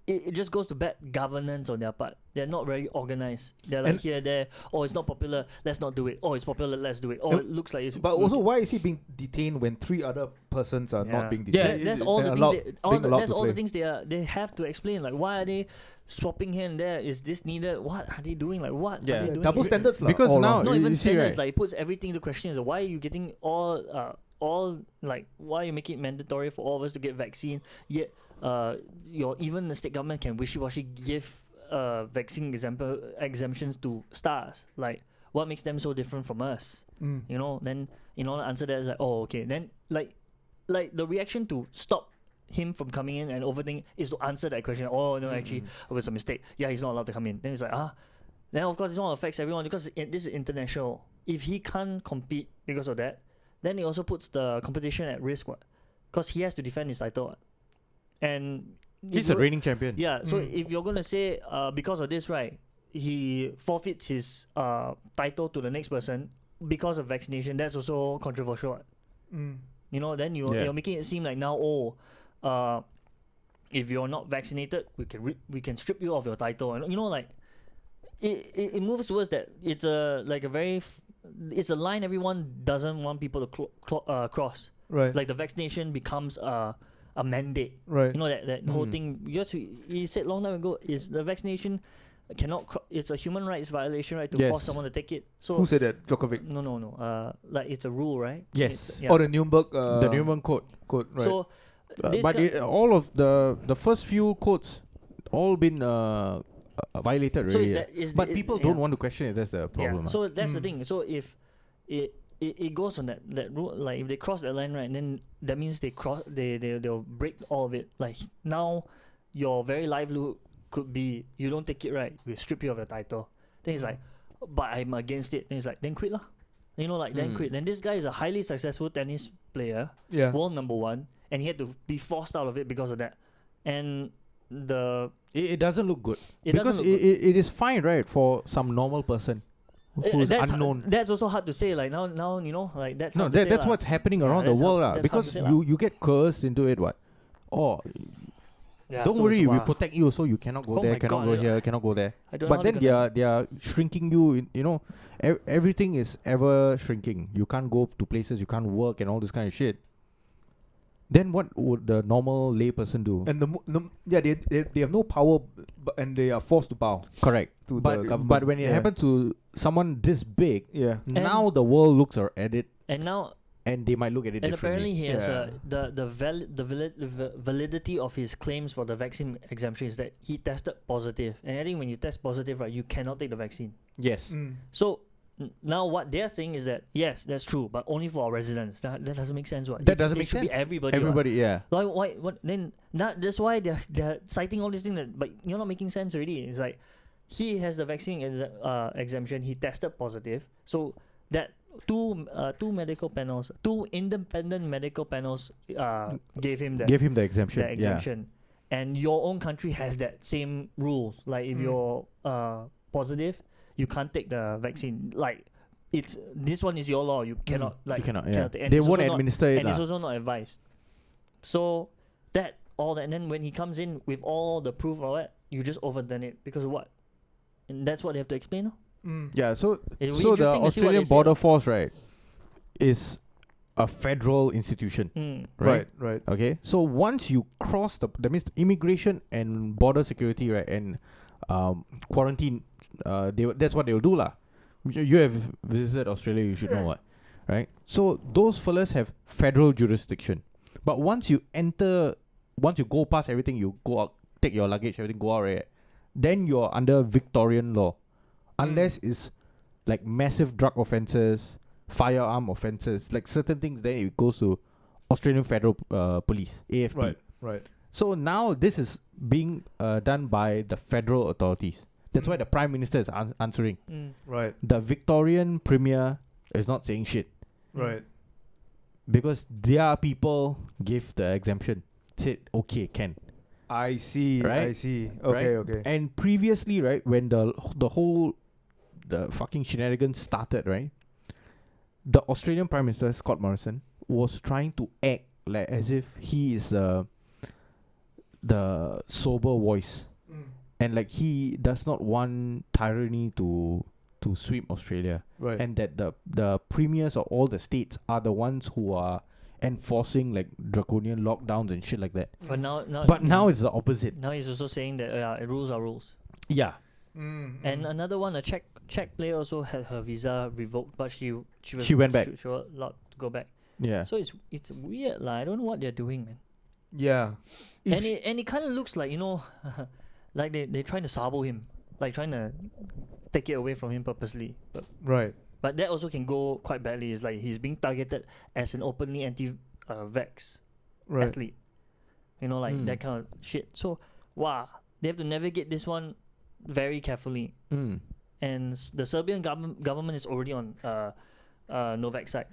It just goes to bad governance on their part. They're not very organized. They're like here, there. Oh, it's not popular. Let's not do it. Oh, it's popular. Let's do it. Oh, it looks like it's. But also, why is he being detained when 3 other persons are not being detained? Yeah, that's all the things. That's all the things they have to explain. Like, why are they swapping here and there? Is this needed? What are they doing? Like, what are they doing? Double standards, because now not even standards. Right. Like, it puts everything into question. Like, why are you getting all like? Why are you making it mandatory for all of us to get vaccine? Yet, even the state government can wishy-washy give vaccine exemptions to stars. Like, what makes them so different from us? Then in order to answer that, it's like, oh, okay. Then like the reaction to stop him from coming in and overthink is to answer that question. Oh no, actually, it was a mistake. Yeah, he's not allowed to come in. Then it's like then of course it all affects everyone because this is international. If he can't compete because of that, then it also puts the competition at risk. What? Because he has to defend his title. And he's a reigning champion. Yeah. So if you're gonna say because of this, right, he forfeits his title to the next person because of vaccination, that's also controversial. Then you're making it seem like now, if you're not vaccinated, we can strip you of your title. And it moves towards that. It's it's a line everyone doesn't want people to cross. Right. Like the vaccination becomes a mandate. Right. That whole thing. He said long time ago is the vaccination cannot. It's a human rights violation, right? To force someone to take it. So who said that? Djokovic. No. Like it's a rule, right? Yes. Or the Nuremberg. The Nuremberg Code. Right. So, all of the first few codes all been violated already. But people don't want to question it. That's the problem. So that's the thing. So if it goes on that rule, like if they cross that line, right, then that means they'll break all of it. Like now, your very livelihood could be you don't take it, right, we strip you of your title. Then he's like, but I'm against it. Then he's like, then quit lah. Then quit. Then this guy is a highly successful tennis player, world number 1, and he had to be forced out of it because of that. And it doesn't look good. It is fine, right, for some normal person. who's that's unknown. That's also hard to say. Like now you know, like that's No, hard to say that's lah. what's happening Yeah, around the that's world, hard- lah. that's hard Because to say you get coerced into it. What? Oh, Yeah, don't so worry, it's, we wow. protect you, so you cannot go Oh there, my cannot God, go yeah. here, cannot go there. I don't know But how then they're they are shrinking you. You know, everything is ever shrinking. You can't go to places, you can't work, and all this kind of shit. Then what would the normal lay person do? And they have no power, and they are forced to bow Correct. to the But government. when it Yeah. happens to someone this big, Yeah. now the world looks at it, And now, and they might look at it and differently. apparently he has Yeah. the validity of his claims for the vaccine exemption is that he tested positive. And I think when you test positive, right, you cannot take the vaccine. Yes. So now what they're saying is that yes, that's true, but only for our residents. That doesn't make sense. What? That doesn't it make should sense. Be everybody. What? Everybody, yeah. Like why? What? Then that's why they're citing all these things. But you're not making sense already. It's like he has the vaccine exemption. He tested positive. So that two independent medical panels gave him Give him the exemption. the exemption. And your own country has that same rules. Like if you're positive, you can't take the vaccine. Like this one is your law. You cannot You cannot. Yeah. cannot take. And They it's won't also not- administer it. and it's lah. also not advised. So all that, and then when he comes in with all the proof or what, you just overturn it because of what? And that's what they have to explain. No? Yeah. So It'll be the interesting to see what Australian they say, Border Force, right, is a federal institution. Right. Right. Okay. So once you cross that means immigration and border security, right, and quarantine, that's what they will do, lah. You have visited Australia, you should know what, right? So those fellas have federal jurisdiction, but once you go past everything, you go out, take your luggage, everything, go out, right? Then you're under Victorian law, unless it's like massive drug offences, firearm offences, like certain things. Then it goes to Australian Federal Police, AFP. Right. So now this is being done by the federal authorities. That's why the Prime Minister is answering. Right. The Victorian Premier is not saying shit Right. because their people gave the exemption. Said, okay, can. I see. Right? I see. Okay. Right? Okay. And previously, right, when the fucking shenanigans started, right, the Australian Prime Minister, Scott Morrison, was trying to act like as if he is the sober voice. And like he does not want tyranny to sweep Australia, Right. and that the premiers of all the states are the ones who are enforcing like draconian lockdowns and shit like that. But Now it's the opposite. now he's also saying that rules are rules. Yeah. And another one, a Czech player also had her visa revoked, but she went back. She was allowed to go back. Yeah. So it's weird, I don't know what they're doing, man. Yeah. And it kind of looks like, you know, like they're trying to sabo him, like trying to take it away from him purposely. Right. But that also can go quite badly. It's like he's being targeted as an openly anti-vax Right. athlete. You know, like that kind of shit. So, wow, they have to navigate this one very carefully. And the Serbian government is already on Novak's side.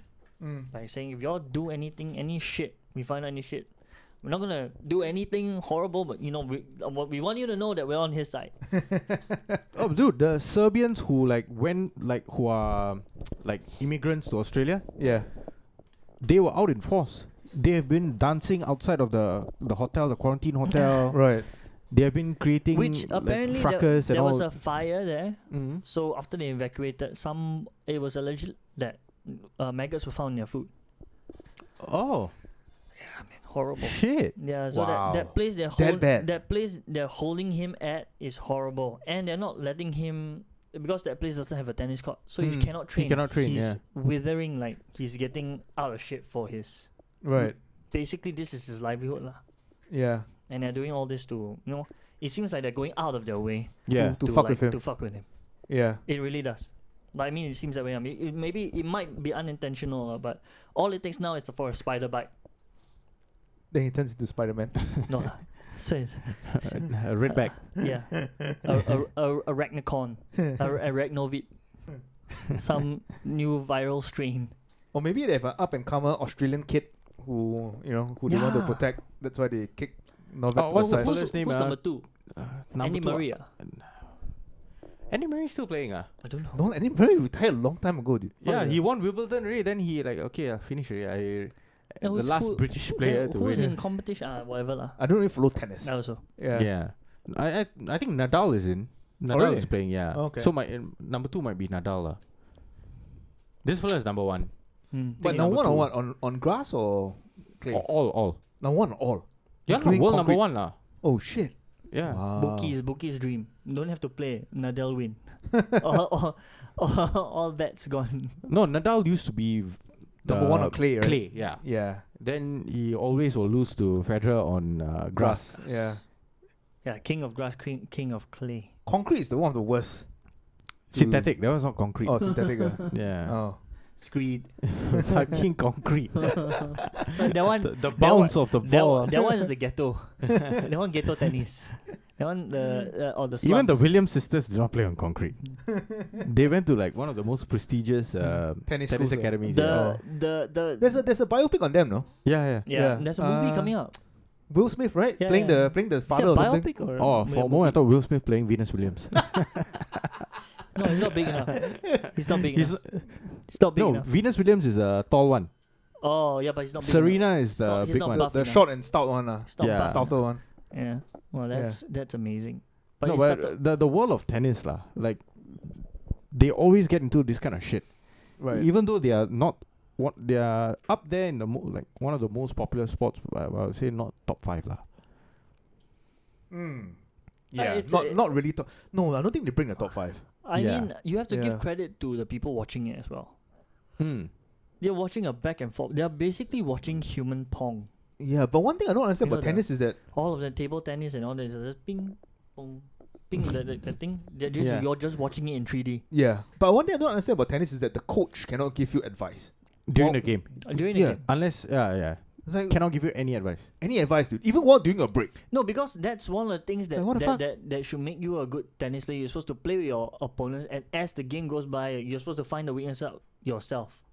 Like saying, if y'all do anything, any shit, we find out any shit, we're not gonna do anything horrible, but you know, we want you to know that we're on his side. Oh, dude, the Serbians who who are like immigrants to Australia, Yeah. they were out in force. They have been dancing outside of the hotel, the quarantine hotel. Right. They have been creating Which apparently fracas and there all. was a fire there. Mhm. So after they evacuated, it was alleged that maggots were found in their food. Oh, Horrible. shit. Yeah, so Wow. that place bad. that place they're holding him at is horrible, and they're not letting him because that place doesn't have a tennis court, so he cannot train. He cannot train, He's yeah. withering, like he's getting out of shape for his. Right. Basically, this is his livelihood, lah. Yeah. And they're doing all this to, you know, it seems like they're going out of their way Yeah. To fuck with him. To fuck with him. Yeah. It really does. But I mean, it seems that way. I mean, it might be unintentional, but all it takes now is for a spider bite. Then he turns into Spider-Man. No, lah. So it's, Redback. yeah, arachnicon, arachnovid, some new viral strain. Or maybe they have an up-and-comer Australian kid who they want to Yeah. protect. That's why they kick Novak Oh, to what's the the side. fella's name? Who's number two? Number Andy two, Maria. Andy Murray's still playing, I don't know. No, Andy Murray retired a long time ago, dude. Yeah, he won Wimbledon already. Then he like, okay, I finished already. The who's- last who- British player to who's win. in competition? Whatever lah. I don't really follow tennis. Also. Yeah. Yeah. I think Nadal is in. Nadal really? is playing, yeah. Okay. So my number 2 might be Nadal lah. This fella is number 1. But Taking now number one on 2. what? On grass or clay? All. Now one on all. Yeah, Including world number concrete. 1 lah. Oh shit. Yeah. Wow. Bookie's dream. Don't have to play. Nadal win. all bets gone. No, Nadal used to be Number 1 on clay, right? Clay, yeah. Yeah. Then he always will lose to Federer on grass. Yeah. Yeah, king of grass, king of clay. Concrete is the one of the worst. Synthetic, that was not concrete. Oh, synthetic. Yeah. Oh. Screed. Fucking concrete. That one. The bounce of the ball. That one is the ghetto. That one ghetto tennis. That one or the slums. Even the Williams sisters did not play on concrete. They went to like one of the most prestigious Tennis tennis schools, academies. the There's a biopic on them, no? Yeah. yeah. yeah. There's a movie coming out. Will Smith, right? Yeah, playing yeah. the Is it father a or something. biopic or Oh, a for a moment I thought Will Smith playing Venus Williams. No, he's not big enough. He's not big He's enough. He's not big no, enough. Venus Williams is a tall one. Oh yeah, but he's not big enough. Serena is the He's big not one. buff The enough. short and stout one. He's not Yeah. buff enough. Stouter one. Yeah. Well, that's amazing. But No, it but started, the world of tennis lah, like they always get into this kind of shit. Right. Even though they are not what they are up there in the like one of the most popular sports, I would say not top 5 lah. Yeah, it's not really top. No, I don't think they bring the top 5. I Yeah. mean, you have to Yeah. give credit to the people watching it as well. Hmm. They're watching a back and forth. They're basically watching human pong. Yeah, but one thing I don't understand You know about tennis is that All of the table tennis and all this is just ping, pong, ping. the thing. Yeah. You're just watching it in 3D but one thing I don't understand about tennis is that the coach cannot give you advice During Well, the game, during the Yeah. game. unless It's like cannot give you any advice. any advice, dude. Even while doing a break. No, because that's one of the things that Like, what the fuck? that should make you a good tennis player. You're supposed to play with your opponents, and as the game goes by, you're supposed to find the weakness out yourself.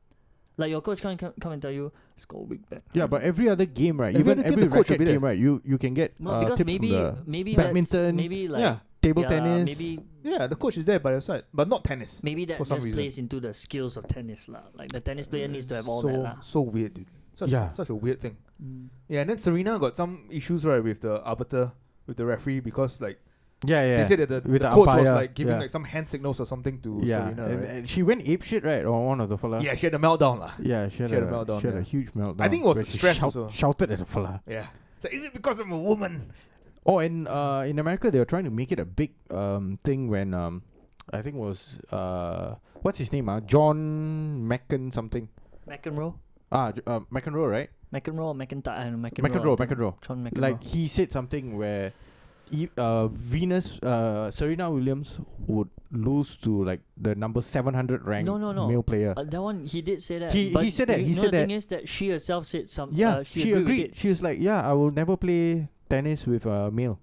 Like your coach can't come and tell you, "Let's go weak back." Yeah, but every other game, right? Every Even other game, every the coach will racket be there. game, right? You can get No, because tips maybe from the maybe badminton, maybe like Yeah, table yeah, tennis. maybe yeah, the coach is there by your side, but not tennis. maybe that for some just reason. plays into the skills of tennis lah. Like the tennis player needs to have all so, that lah. So weird, dude. Such a weird thing. Yeah, and then Serena got some issues right with the arbiter, with the referee, because like Yeah. they said that the With the coach was umpire, like giving yeah. like some hand signals or something to Yeah, Serena. and, Right? and she went ape shit, right? On one of the fella. Yeah, she had a meltdown lah. Yeah, she had a a meltdown, She had yeah. a huge meltdown. I think it was where the she stress also. shouted at the fella. Yeah. So is it because I'm a woman? Oh, and in America they were trying to make it a big thing when I think it was what's his name? John Macon something. McEnroe, McEnroe, right? McEnroe, or McIntyre, McEnroe. John McEnroe. Like he said something where Serena Williams would lose to like the number 700 ranked No. male player. That one he did say that. He but said that, you he know said the thing that. is that she herself said She agreed. agreed. With it. She was like, "Yeah, I will never play tennis with a male.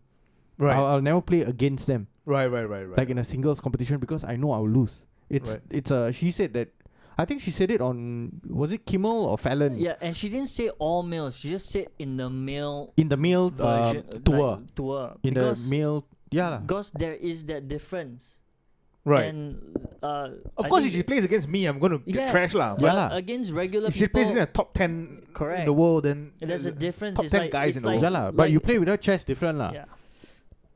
Right. I'll never play against them, Right. like in a singles competition, because I know I'll lose." She said that. I think she said it on, was it Kimmel or Fallon? Yeah, and she didn't say all males. She just said in the male In the male version, tour. like, tour. In the because, male, yeah. because there is that difference. Right. And Of I course, if think she plays against me, I'm going to get Yes, trash lah. but Yeah lah. against regular If she people, plays against a top 10 in correct. the world, then There's a difference. top It's 10 like, guys it's in the like, world. Yeah lah, but like- you play without chess different lah. Yeah.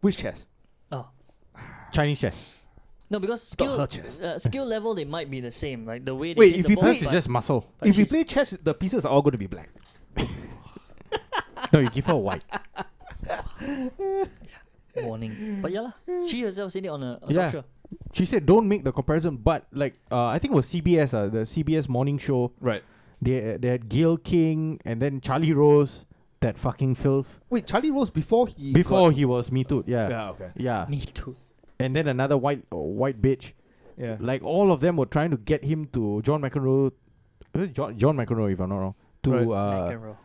Which chess? Oh. Chinese chess. No, because Not her chess. skill level they might be the same. Like the way they Wait, hit if the you ball, play- Hers is but- just muscle. but If you she's- play chess, the pieces are all going to be black. No, you give her white. warning. But yeah lah, she herself said it on a Yeah. talk show. She said don't make the comparison, but like I think it was CBS, the CBS morning show. Right. They had Gail King and then Charlie Rose, that fucking filth. Wait, Charlie Rose before he He was Me Too, yeah. Yeah, okay. Yeah. Me too. And then another white bitch. Yeah. Like all of them were trying to get him to John McEnroe, John McEnroe if I'm not wrong, to McEnroe.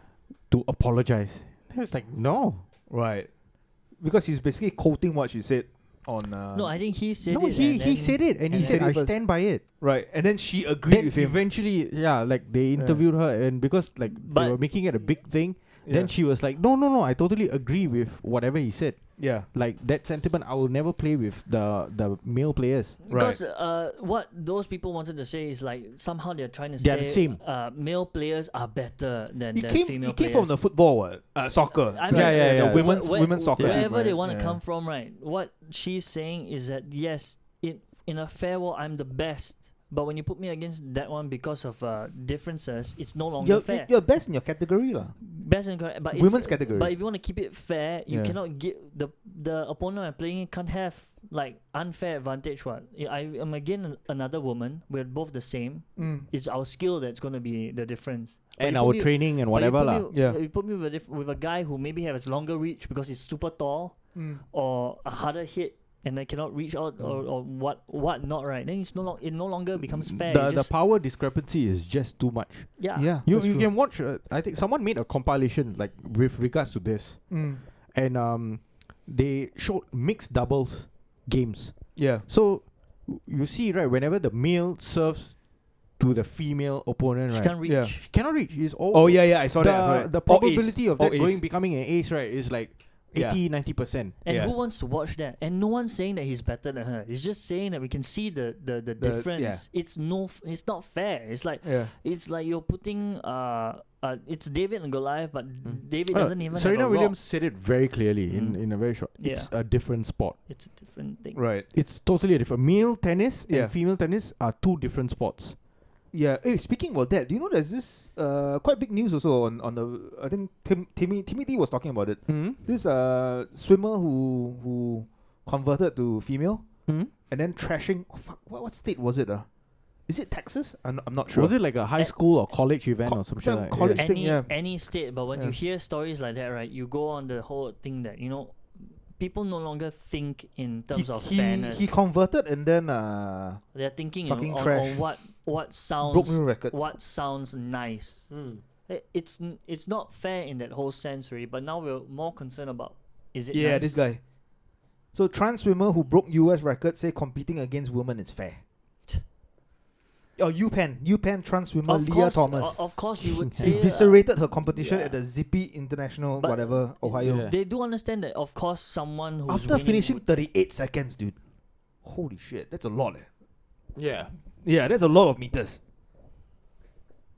to apologize. I was like, no. Right. Because he's basically quoting what she said on No, I think he said No, it. he and then- said it and he and said then- I stand by it. right. And then she agreed Then with him. eventually, yeah, like they interviewed her, and because like they But- were making it a big thing, Yeah. then she was like, no, I totally agree with whatever he said. Yeah. Like that sentiment, I will never play with the male players. Because what those people wanted to say is like somehow they're trying to They are the say same. Male players are better than He female came players. from the football, soccer. I mean, The women's soccer team. Wherever they right? want to Yeah. come from, right? What she's saying is that yes, in a fair world, I'm the best. But when you put me against that one because of differences, it's no longer fair. You're best in your category, lah. Best in correct, but Women's it's, category. But if you want to keep it fair, you Yeah. cannot give the opponent I'm playing can't have like unfair advantage. What I am again another woman. We're both the same. It's our skill that's going to be the difference. But And you our put me- training and but you whatever put lah. me- Yeah. You put me with a guy who maybe has longer reach because he's super tall or a harder hit. And I cannot reach out or what not right. Then it no longer becomes fair. The power discrepancy is just too much. yeah. You that's true. can watch. I think someone made a compilation like with regards to this, and they showed mixed doubles games. Yeah. So you see, right, whenever the male serves to the female opponent, She right, can't reach. Yeah. she cannot reach. It's all Oh yeah, I saw that. the All ace. probability of All that ace. becoming an ace, right, is like Yeah. 80-90%. And Yeah. who wants to watch that? And no one's saying that he's better than her. It's just saying that we can see the difference. It's not fair. It's like you're putting it's David and Goliath, but David doesn't even Serena have a Williams rock. said it very clearly in a very short. Yeah. It's a different sport. It's a different thing. Right. It's totally a different. Male tennis Yeah. and female tennis are two different sports. Yeah. Hey, speaking about that, do you know there's this quite big news also on the I think Timothy was talking about it. This swimmer who converted to female and then trashing. Oh, fuck, what state was it? Is it Texas? I'm not sure. Was it like a high school or college event or something some like college that? thing, yeah. Any state, but when Yeah. you hear stories like that, right, you go on the whole thing that people no longer think in terms of fairness. He converted and then They're thinking fucking on trash. what sounds broke new records. what sounds nice. It's not fair in that whole sense, really. But now we're more concerned about is it Yeah, nice? this guy. So trans swimmer who broke US records say competing against women is fair. Oh, UPenn trans swimmer Of Leah course, Thomas of course, you would say eviscerated her competition yeah. at the Zippy International But whatever Ohio Yeah. they do understand that. Of course, someone who's after winning finishing would- 38 seconds, dude. Holy shit, that's a lot. Yeah. Yeah, that's a lot of meters.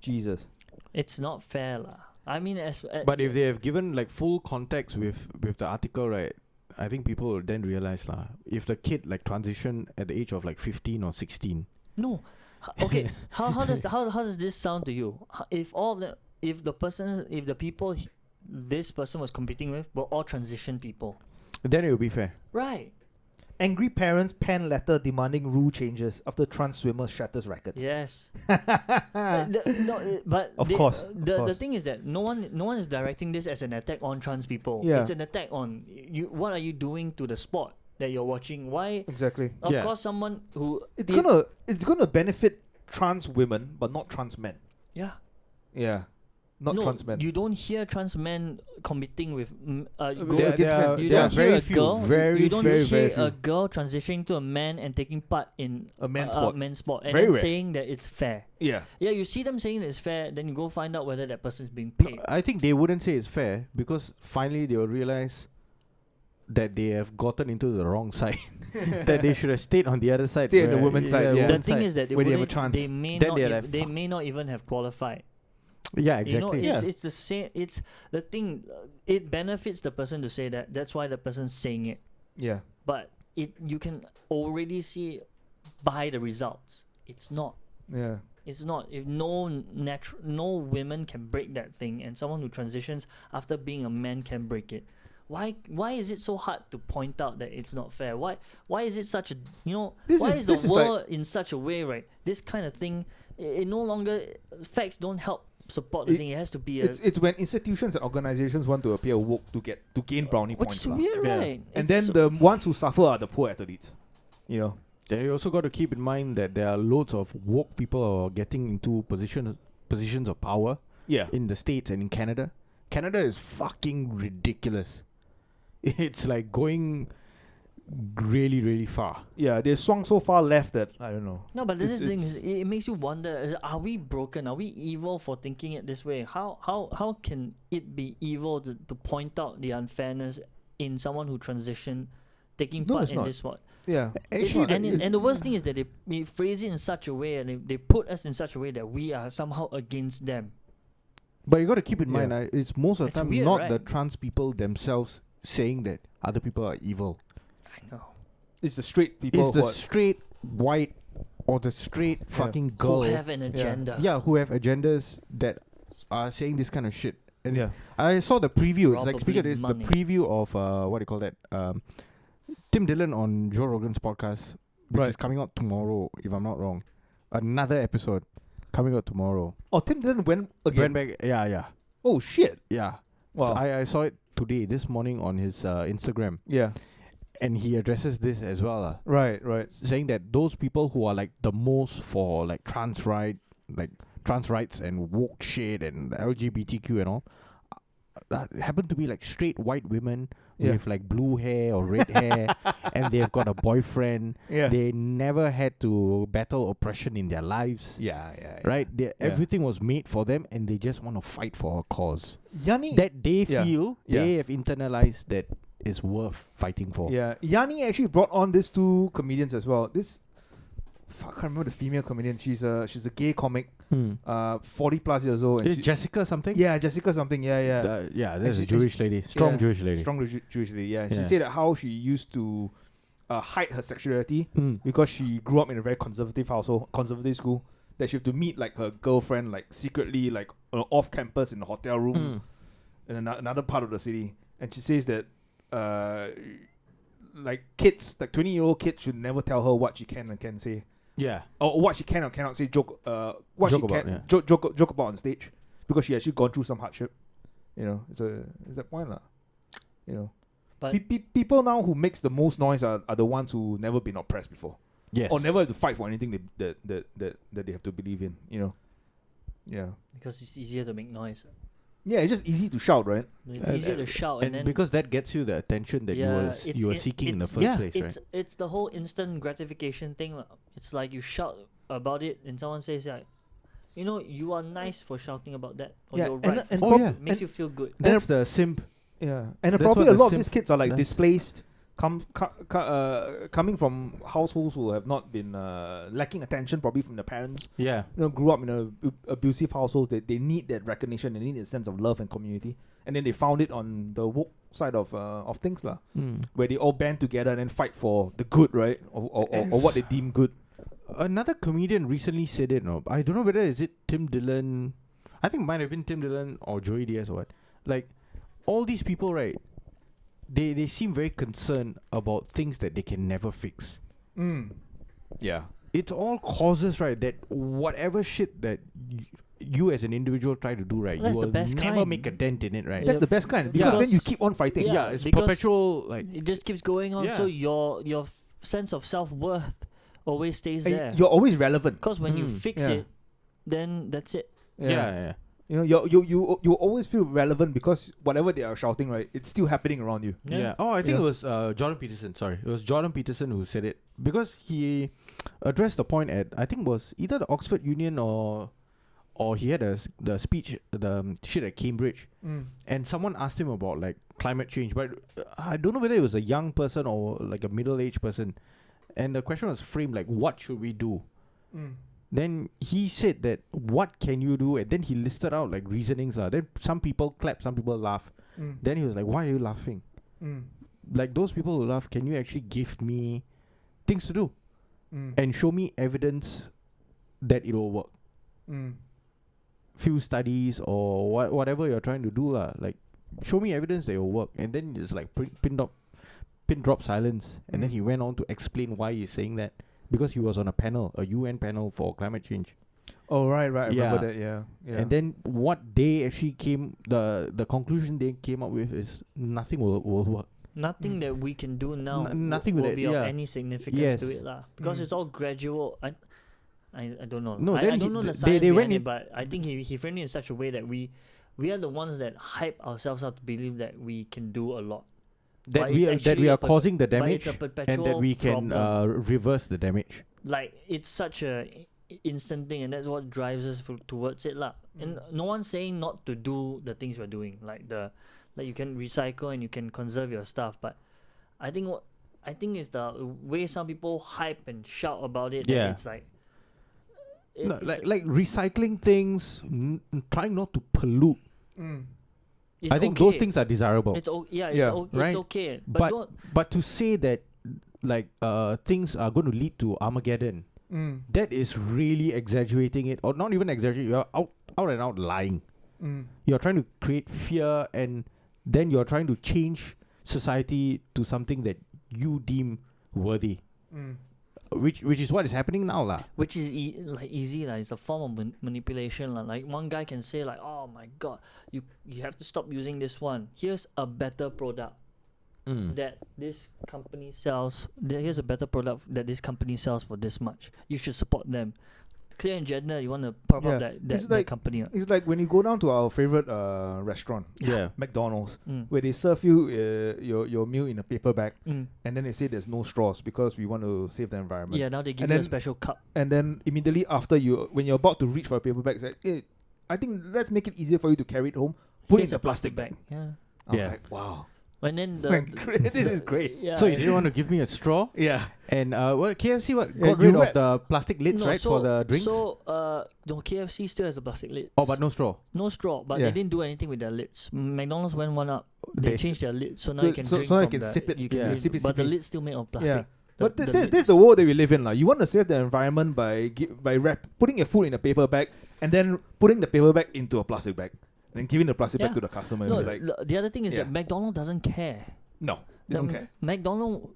Jesus. it's not fair, lah. I mean, But if they have given like full context with the article, right, I think people will then realize lah. If the kid like transition at the age of like 15 or 16. no, okay. how does this sound to you? If all of them, if the people this person was competing with were all transition people, Then it will be fair. right? Angry parents pen letter demanding rule changes after trans swimmer shatters records. Yes. But Of they- course, The of course. thing is that no one is directing this as an attack on trans people. Yeah. It's an attack on you. What are you doing to the sport that you're watching? Why? Exactly. Of Yeah. course, someone who It's gonna benefit trans women, but not trans men. yeah. Yeah, not no, trans men. you don't hear trans men competing with Go There- against there men. are- you there don't are hear very a few, girl. very, you don't very, hear very a few. girl transitioning to a man and taking part in A men's sport. men's sport and Very then rare. saying that it's fair. Yeah, Yeah, you see them saying it's fair, then you go find out whether that person's being paid. I think they wouldn't say it's fair because finally they will realize that they have gotten into the wrong side. That they should have stayed on the other side. Stay on the where- women's side, yeah. The women's thing side. is that they Where they have a wouldn't- chance. they may Then not they're ev- like, they "Fuck." may not even have qualified. Yeah, You know, exactly. it's the same. It's the thing. It benefits the person to say that. That's why the person's saying it. yeah. But you can already see by the results. It's not. Yeah. It's not. If no women can break that thing, and someone who transitions after being a man can break it. Why is it so hard to point out that it's not fair? Why is it such a This why is- is this the is like- world in such a way, right? This kind of thing, it no longer facts don't help support the It- thing. It has to be It's when institutions and organizations want to appear woke to gain brownie which points. is lah. weird, Yeah. right? And It's then so- the ones who suffer are the poor athletes. You know. Then you also got to keep in mind that there are loads of woke people who are getting into positions of power Yeah. in the States and in Canada. Canada is fucking ridiculous. It's like going really, really far. Yeah, they swung so far left that I don't know. No, but this is the thing. it's- It makes you wonder: are we broken? Are we evil for thinking it this way? How can it be evil to point out the unfairness in someone who transitioned taking No, part it's in not. this sport. Yeah. And the worst thing is that they phrase it in such a way, and they put us in such a way that we are somehow against them. But you got to keep in mind, Yeah. it's most of the It's time weird, not right? the trans people themselves saying that other people are evil. I know. It's the straight people It's the straight white or the straight fucking girl. Who have an agenda. Yeah, who have agendas that are saying this kind of shit. And yeah. I saw the preview. Like, speaking of Probably this, the money. preview of what do you call that? Tim Dillon on Joe Rogan's podcast, which Right. is coming out tomorrow, if I'm not wrong. Another episode coming out tomorrow. Oh, Tim Dillon went again. Went back, yeah. Oh shit. So Wow. I saw it today, this morning on his Instagram, Yeah. and he addresses this as well, Right. saying that those people who are like the most for like trans rights and woke shit and LGBTQ and all, happen to be like straight white women Yeah. with like blue hair or red hair, and they've got a boyfriend. Yeah. They never had to battle oppression in their lives. Yeah. Right? Everything was made for them, and they just want to fight for a cause Yanni. that they Yeah. feel they have internalized that is worth fighting for. Yeah. Yanni actually brought on these two comedians as well. I can't remember the female comedian. She's a gay comic. 40 plus years old. And Is she- Jessica something? yeah, Jessica something. Yeah. There's she- a Jewish lady. Strong yeah, Jewish lady. Strong Jewish lady. Yeah. She Yeah. said that how she used to hide her sexuality Mm. because she grew up in a very conservative household, conservative school. That she have to meet like her girlfriend like secretly like off campus in a hotel room in another part of the city. And she says that like kids, like 20-year-old kids should never tell her what she can and can't say. Yeah. Or what she can or cannot say, what Joke she about, can yeah. joke about on stage, because she actually gone through some hardship. You know, it's that point lah. You know, But people now who makes the most noise are the ones who never been oppressed before, Yes. or never have to fight for anything that they have to believe in. You know, yeah, because it's easier to make noise. yeah. It's just easy to shout, right? It's And- easier to shout, and then because that gets you the attention that you were seeking in the first place, right? it's the whole instant gratification thing. It's like you shout about it, and someone says like, you know, you are nice for shouting about that, or Yeah, you're and- right. and for prob- it makes you feel good. That's the simp. Yeah, and That's probably what a the lot of these kids are like does. displaced, coming from households who have not been lacking attention, probably from their parents. Yeah. You know, grew up in abusive households. They need that recognition. They need a sense of love and community. And then they found it on the woke side of things lah, where they all band together and then fight for the good, right, or what they deem good. Another comedian recently said it. No, I don't know whether is it Tim Dillon. I think it might have been Tim Dillon or Joey Diaz or what. Like, all these people, right? They seem very concerned about things that they can never fix. Yeah. It's all causes, right? That whatever shit that you as an individual try to do, right, That's you the will best never kind. make a dent in it, right? That's the best kind, because Yeah. then you keep on fighting. Yeah. It's because perpetual, like. It just keeps going on, so Yeah. your sense of self-worth always stays And there. you're always relevant. Because when you fix Yeah. it, then that's it. Yeah. You know, you always feel relevant because whatever they are shouting, right, it's still happening around you. Yeah. Oh, I think Yeah. it was Jordan Peterson. Sorry, it was Jordan Peterson who said it, because he addressed the point at, I think it was either the Oxford Union or he had the speech, the shit at Cambridge, and someone asked him about like climate change, but I don't know whether it was a young person or like a middle-aged person, and the question was framed like, what should we do? Then he said that, what can you do? And then he listed out like reasonings. Then some people clap, some people laugh. Then he was like, why are you laughing? Like, those people who laugh, can you actually give me things to do? And show me evidence that it will work? Few studies or whatever you're trying to do. Like, show me evidence that it will work. And then it's like pin drop silence. And then he went on to explain why he's saying that. Because he was on a UN panel for climate change. Oh, right. I Yeah. remember that, yeah. And then what they actually the conclusion they came up with is nothing will work. Nothing that we can do now nothing will with be it, of yeah. any significance Yes. to it lah. Because it's all gradual. I don't know. No, I then don't know he- the they science went behind in- it, but I think he framed it in such a way that we are the ones that hype ourselves up to believe that we can do a lot. That But we it's are, actually a causing the but damage, it's a and that perpetual we can problem. reverse the damage. Like, it's such a instant thing, and that's what drives us towards it lah. And no one's saying not to do the things we're doing, like the Like you can recycle and you can conserve your stuff, but I think is the way some people hype and shout about it. Yeah. And it's like. No, like recycling things, trying not to pollute. It's I think okay. those things are desirable. It's right? it's okay, but don't. But to say that like things are going to lead to Armageddon, that is really exaggerating it, or not even exaggerating. You're out and out lying. You're trying to create fear, and then you're trying to change society to something that you deem worthy. Which is what is happening now, lah. Which is easy, like it's a form of manipulation, lah. Like one guy can say like, "Oh my God, you have to stop using this one. Here's a better product that this company sells. Here's a better product that this company sells for this much. You should support them." Clear and gender, you want to prop up that company. It's like when you go down to our favorite restaurant, McDonald's, where they serve you your meal in a paper bag, and then they say there's no straws because we want to save the environment. Yeah, now they give you a special cup. And then immediately after when you're about to reach for a paper bag, it's like, hey, I think let's make it easier for you to carry it home. Put it in a plastic bag. Yeah. I was like, wow. And then this is great. Yeah, So you didn't want to give me a straw? Yeah. And KFC got rid of the plastic lids, no, right, so, for the drinks? So no, KFC still has a plastic lid. Oh, but no straw. No straw, but they didn't do anything with their lids. McDonald's went one up. They changed their lids, so now you can drink so from you can sip it. You can sip it, but the lid's still made of plastic. Yeah. But this is the world that we live in. You want to save the environment by putting your food in a paper bag and then putting the paper bag into a plastic bag and then giving the plastic bag to the customer. No, like, the other thing is that McDonald's doesn't care. No, they don't care. McDonald's,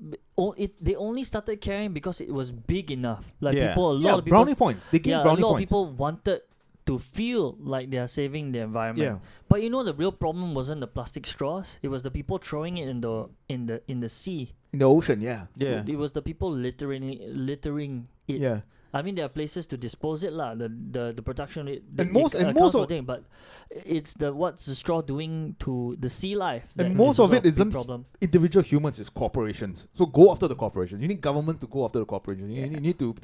they only started caring because it was big enough. Like a lot of people. Brownie points. They give brownie a lot points. of people wanted to feel like they are saving the environment. Yeah. But the real problem wasn't the plastic straws. It was the people throwing it in the sea. In the ocean, yeah. It was the people littering it. Yeah. I mean, there are places to dispose it, lah. The production rate. And most of thing, but it's what's the straw doing to the sea life. And most of it isn't problem. Individual humans, it's corporations. So go after the corporations. You need government to go after the corporations. You need to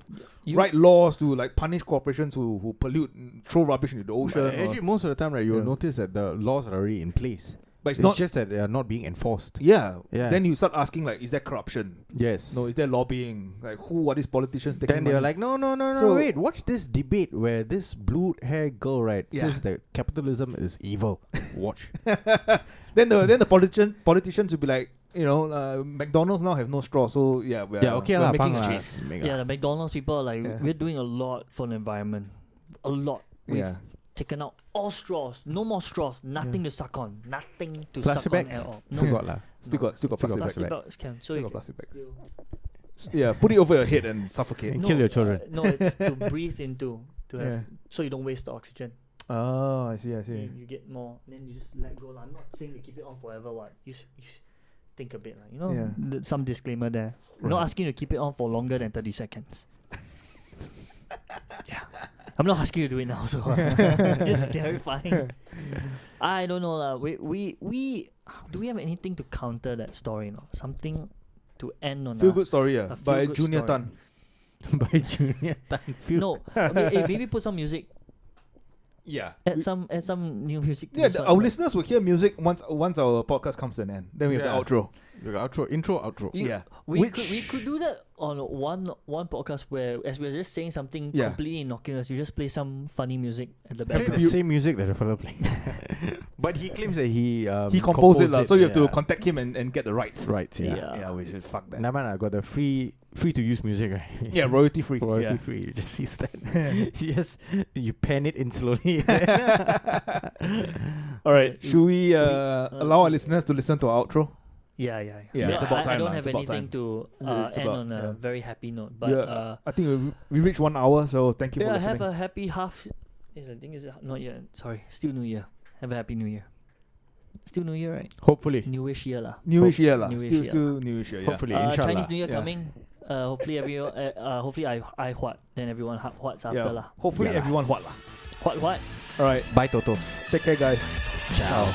write laws to punish corporations who pollute and throw rubbish into the ocean. Actually, most of the time, right, you'll notice that the laws are already in place. But it's not just that they are not being enforced. Yeah. Then you start asking is there corruption? Yes. No, is there lobbying? Who are these politicians taking Then money? they're like, no, wait, watch this debate where this blue hair girl, right, says that capitalism is evil. Watch. then the politicians will be like, McDonald's now have no straw, so we're making a change. Yeah, the McDonald's people are like, we're doing a lot for the environment. A lot. We've taken out all straws. No more straws. Nothing to suck on. Nothing to plastic suck bags? on at all. Still got lah. Still got plastic Plastic bags. bags can. So Still you got can plastic bags. Yeah, put it over your head and suffocate. And kill your children. No, it's to breathe into. Have, so you don't waste the oxygen. Oh, I see. You get more. Then you just let go. I'm not saying to keep it on forever. What? You think a bit. Some disclaimer there. We're not asking you to keep it on for longer than 30 seconds. Yeah. I'm not asking you to do it now, so just clarifying. I don't know. We do we have anything to counter that story? No? Something to end on. Feel good story, by Junior Tan. By Junior Tan. No, maybe put some music. Yeah. Add some new music. Yeah, our listeners will hear music once our podcast comes to an end. Then we have the outro. Intro, outro. We could do that on one podcast where, as we're just saying something completely innocuous, you just play some funny music at the back. The same music that the fellow played. But he claims that he composed it, so you have to contact him and get the rights. Right, Yeah, we should fuck that. Nah, man, I got the free to use music, right? Yeah, royalty free. Royalty free. You just use that. you pan it in slowly. All right, should we allow our listeners to listen to our outro? Yeah. It's about time. I don't have anything to end on a very happy note, but I think we reached 1 hour, so thank you for listening. Have a happy half. I think is not yet. Sorry, still New Year. Have a happy New Year. Still New Year, right? Hopefully. Newish year lah. Newish year lah. Still newish year. Yeah. Hopefully, inshallah. Chinese New Year coming. Hopefully everyone. Hopefully I what. Then everyone what's after lah. Hopefully everyone what lah. What? All right. Bye, Toto. Take care, guys. Ciao.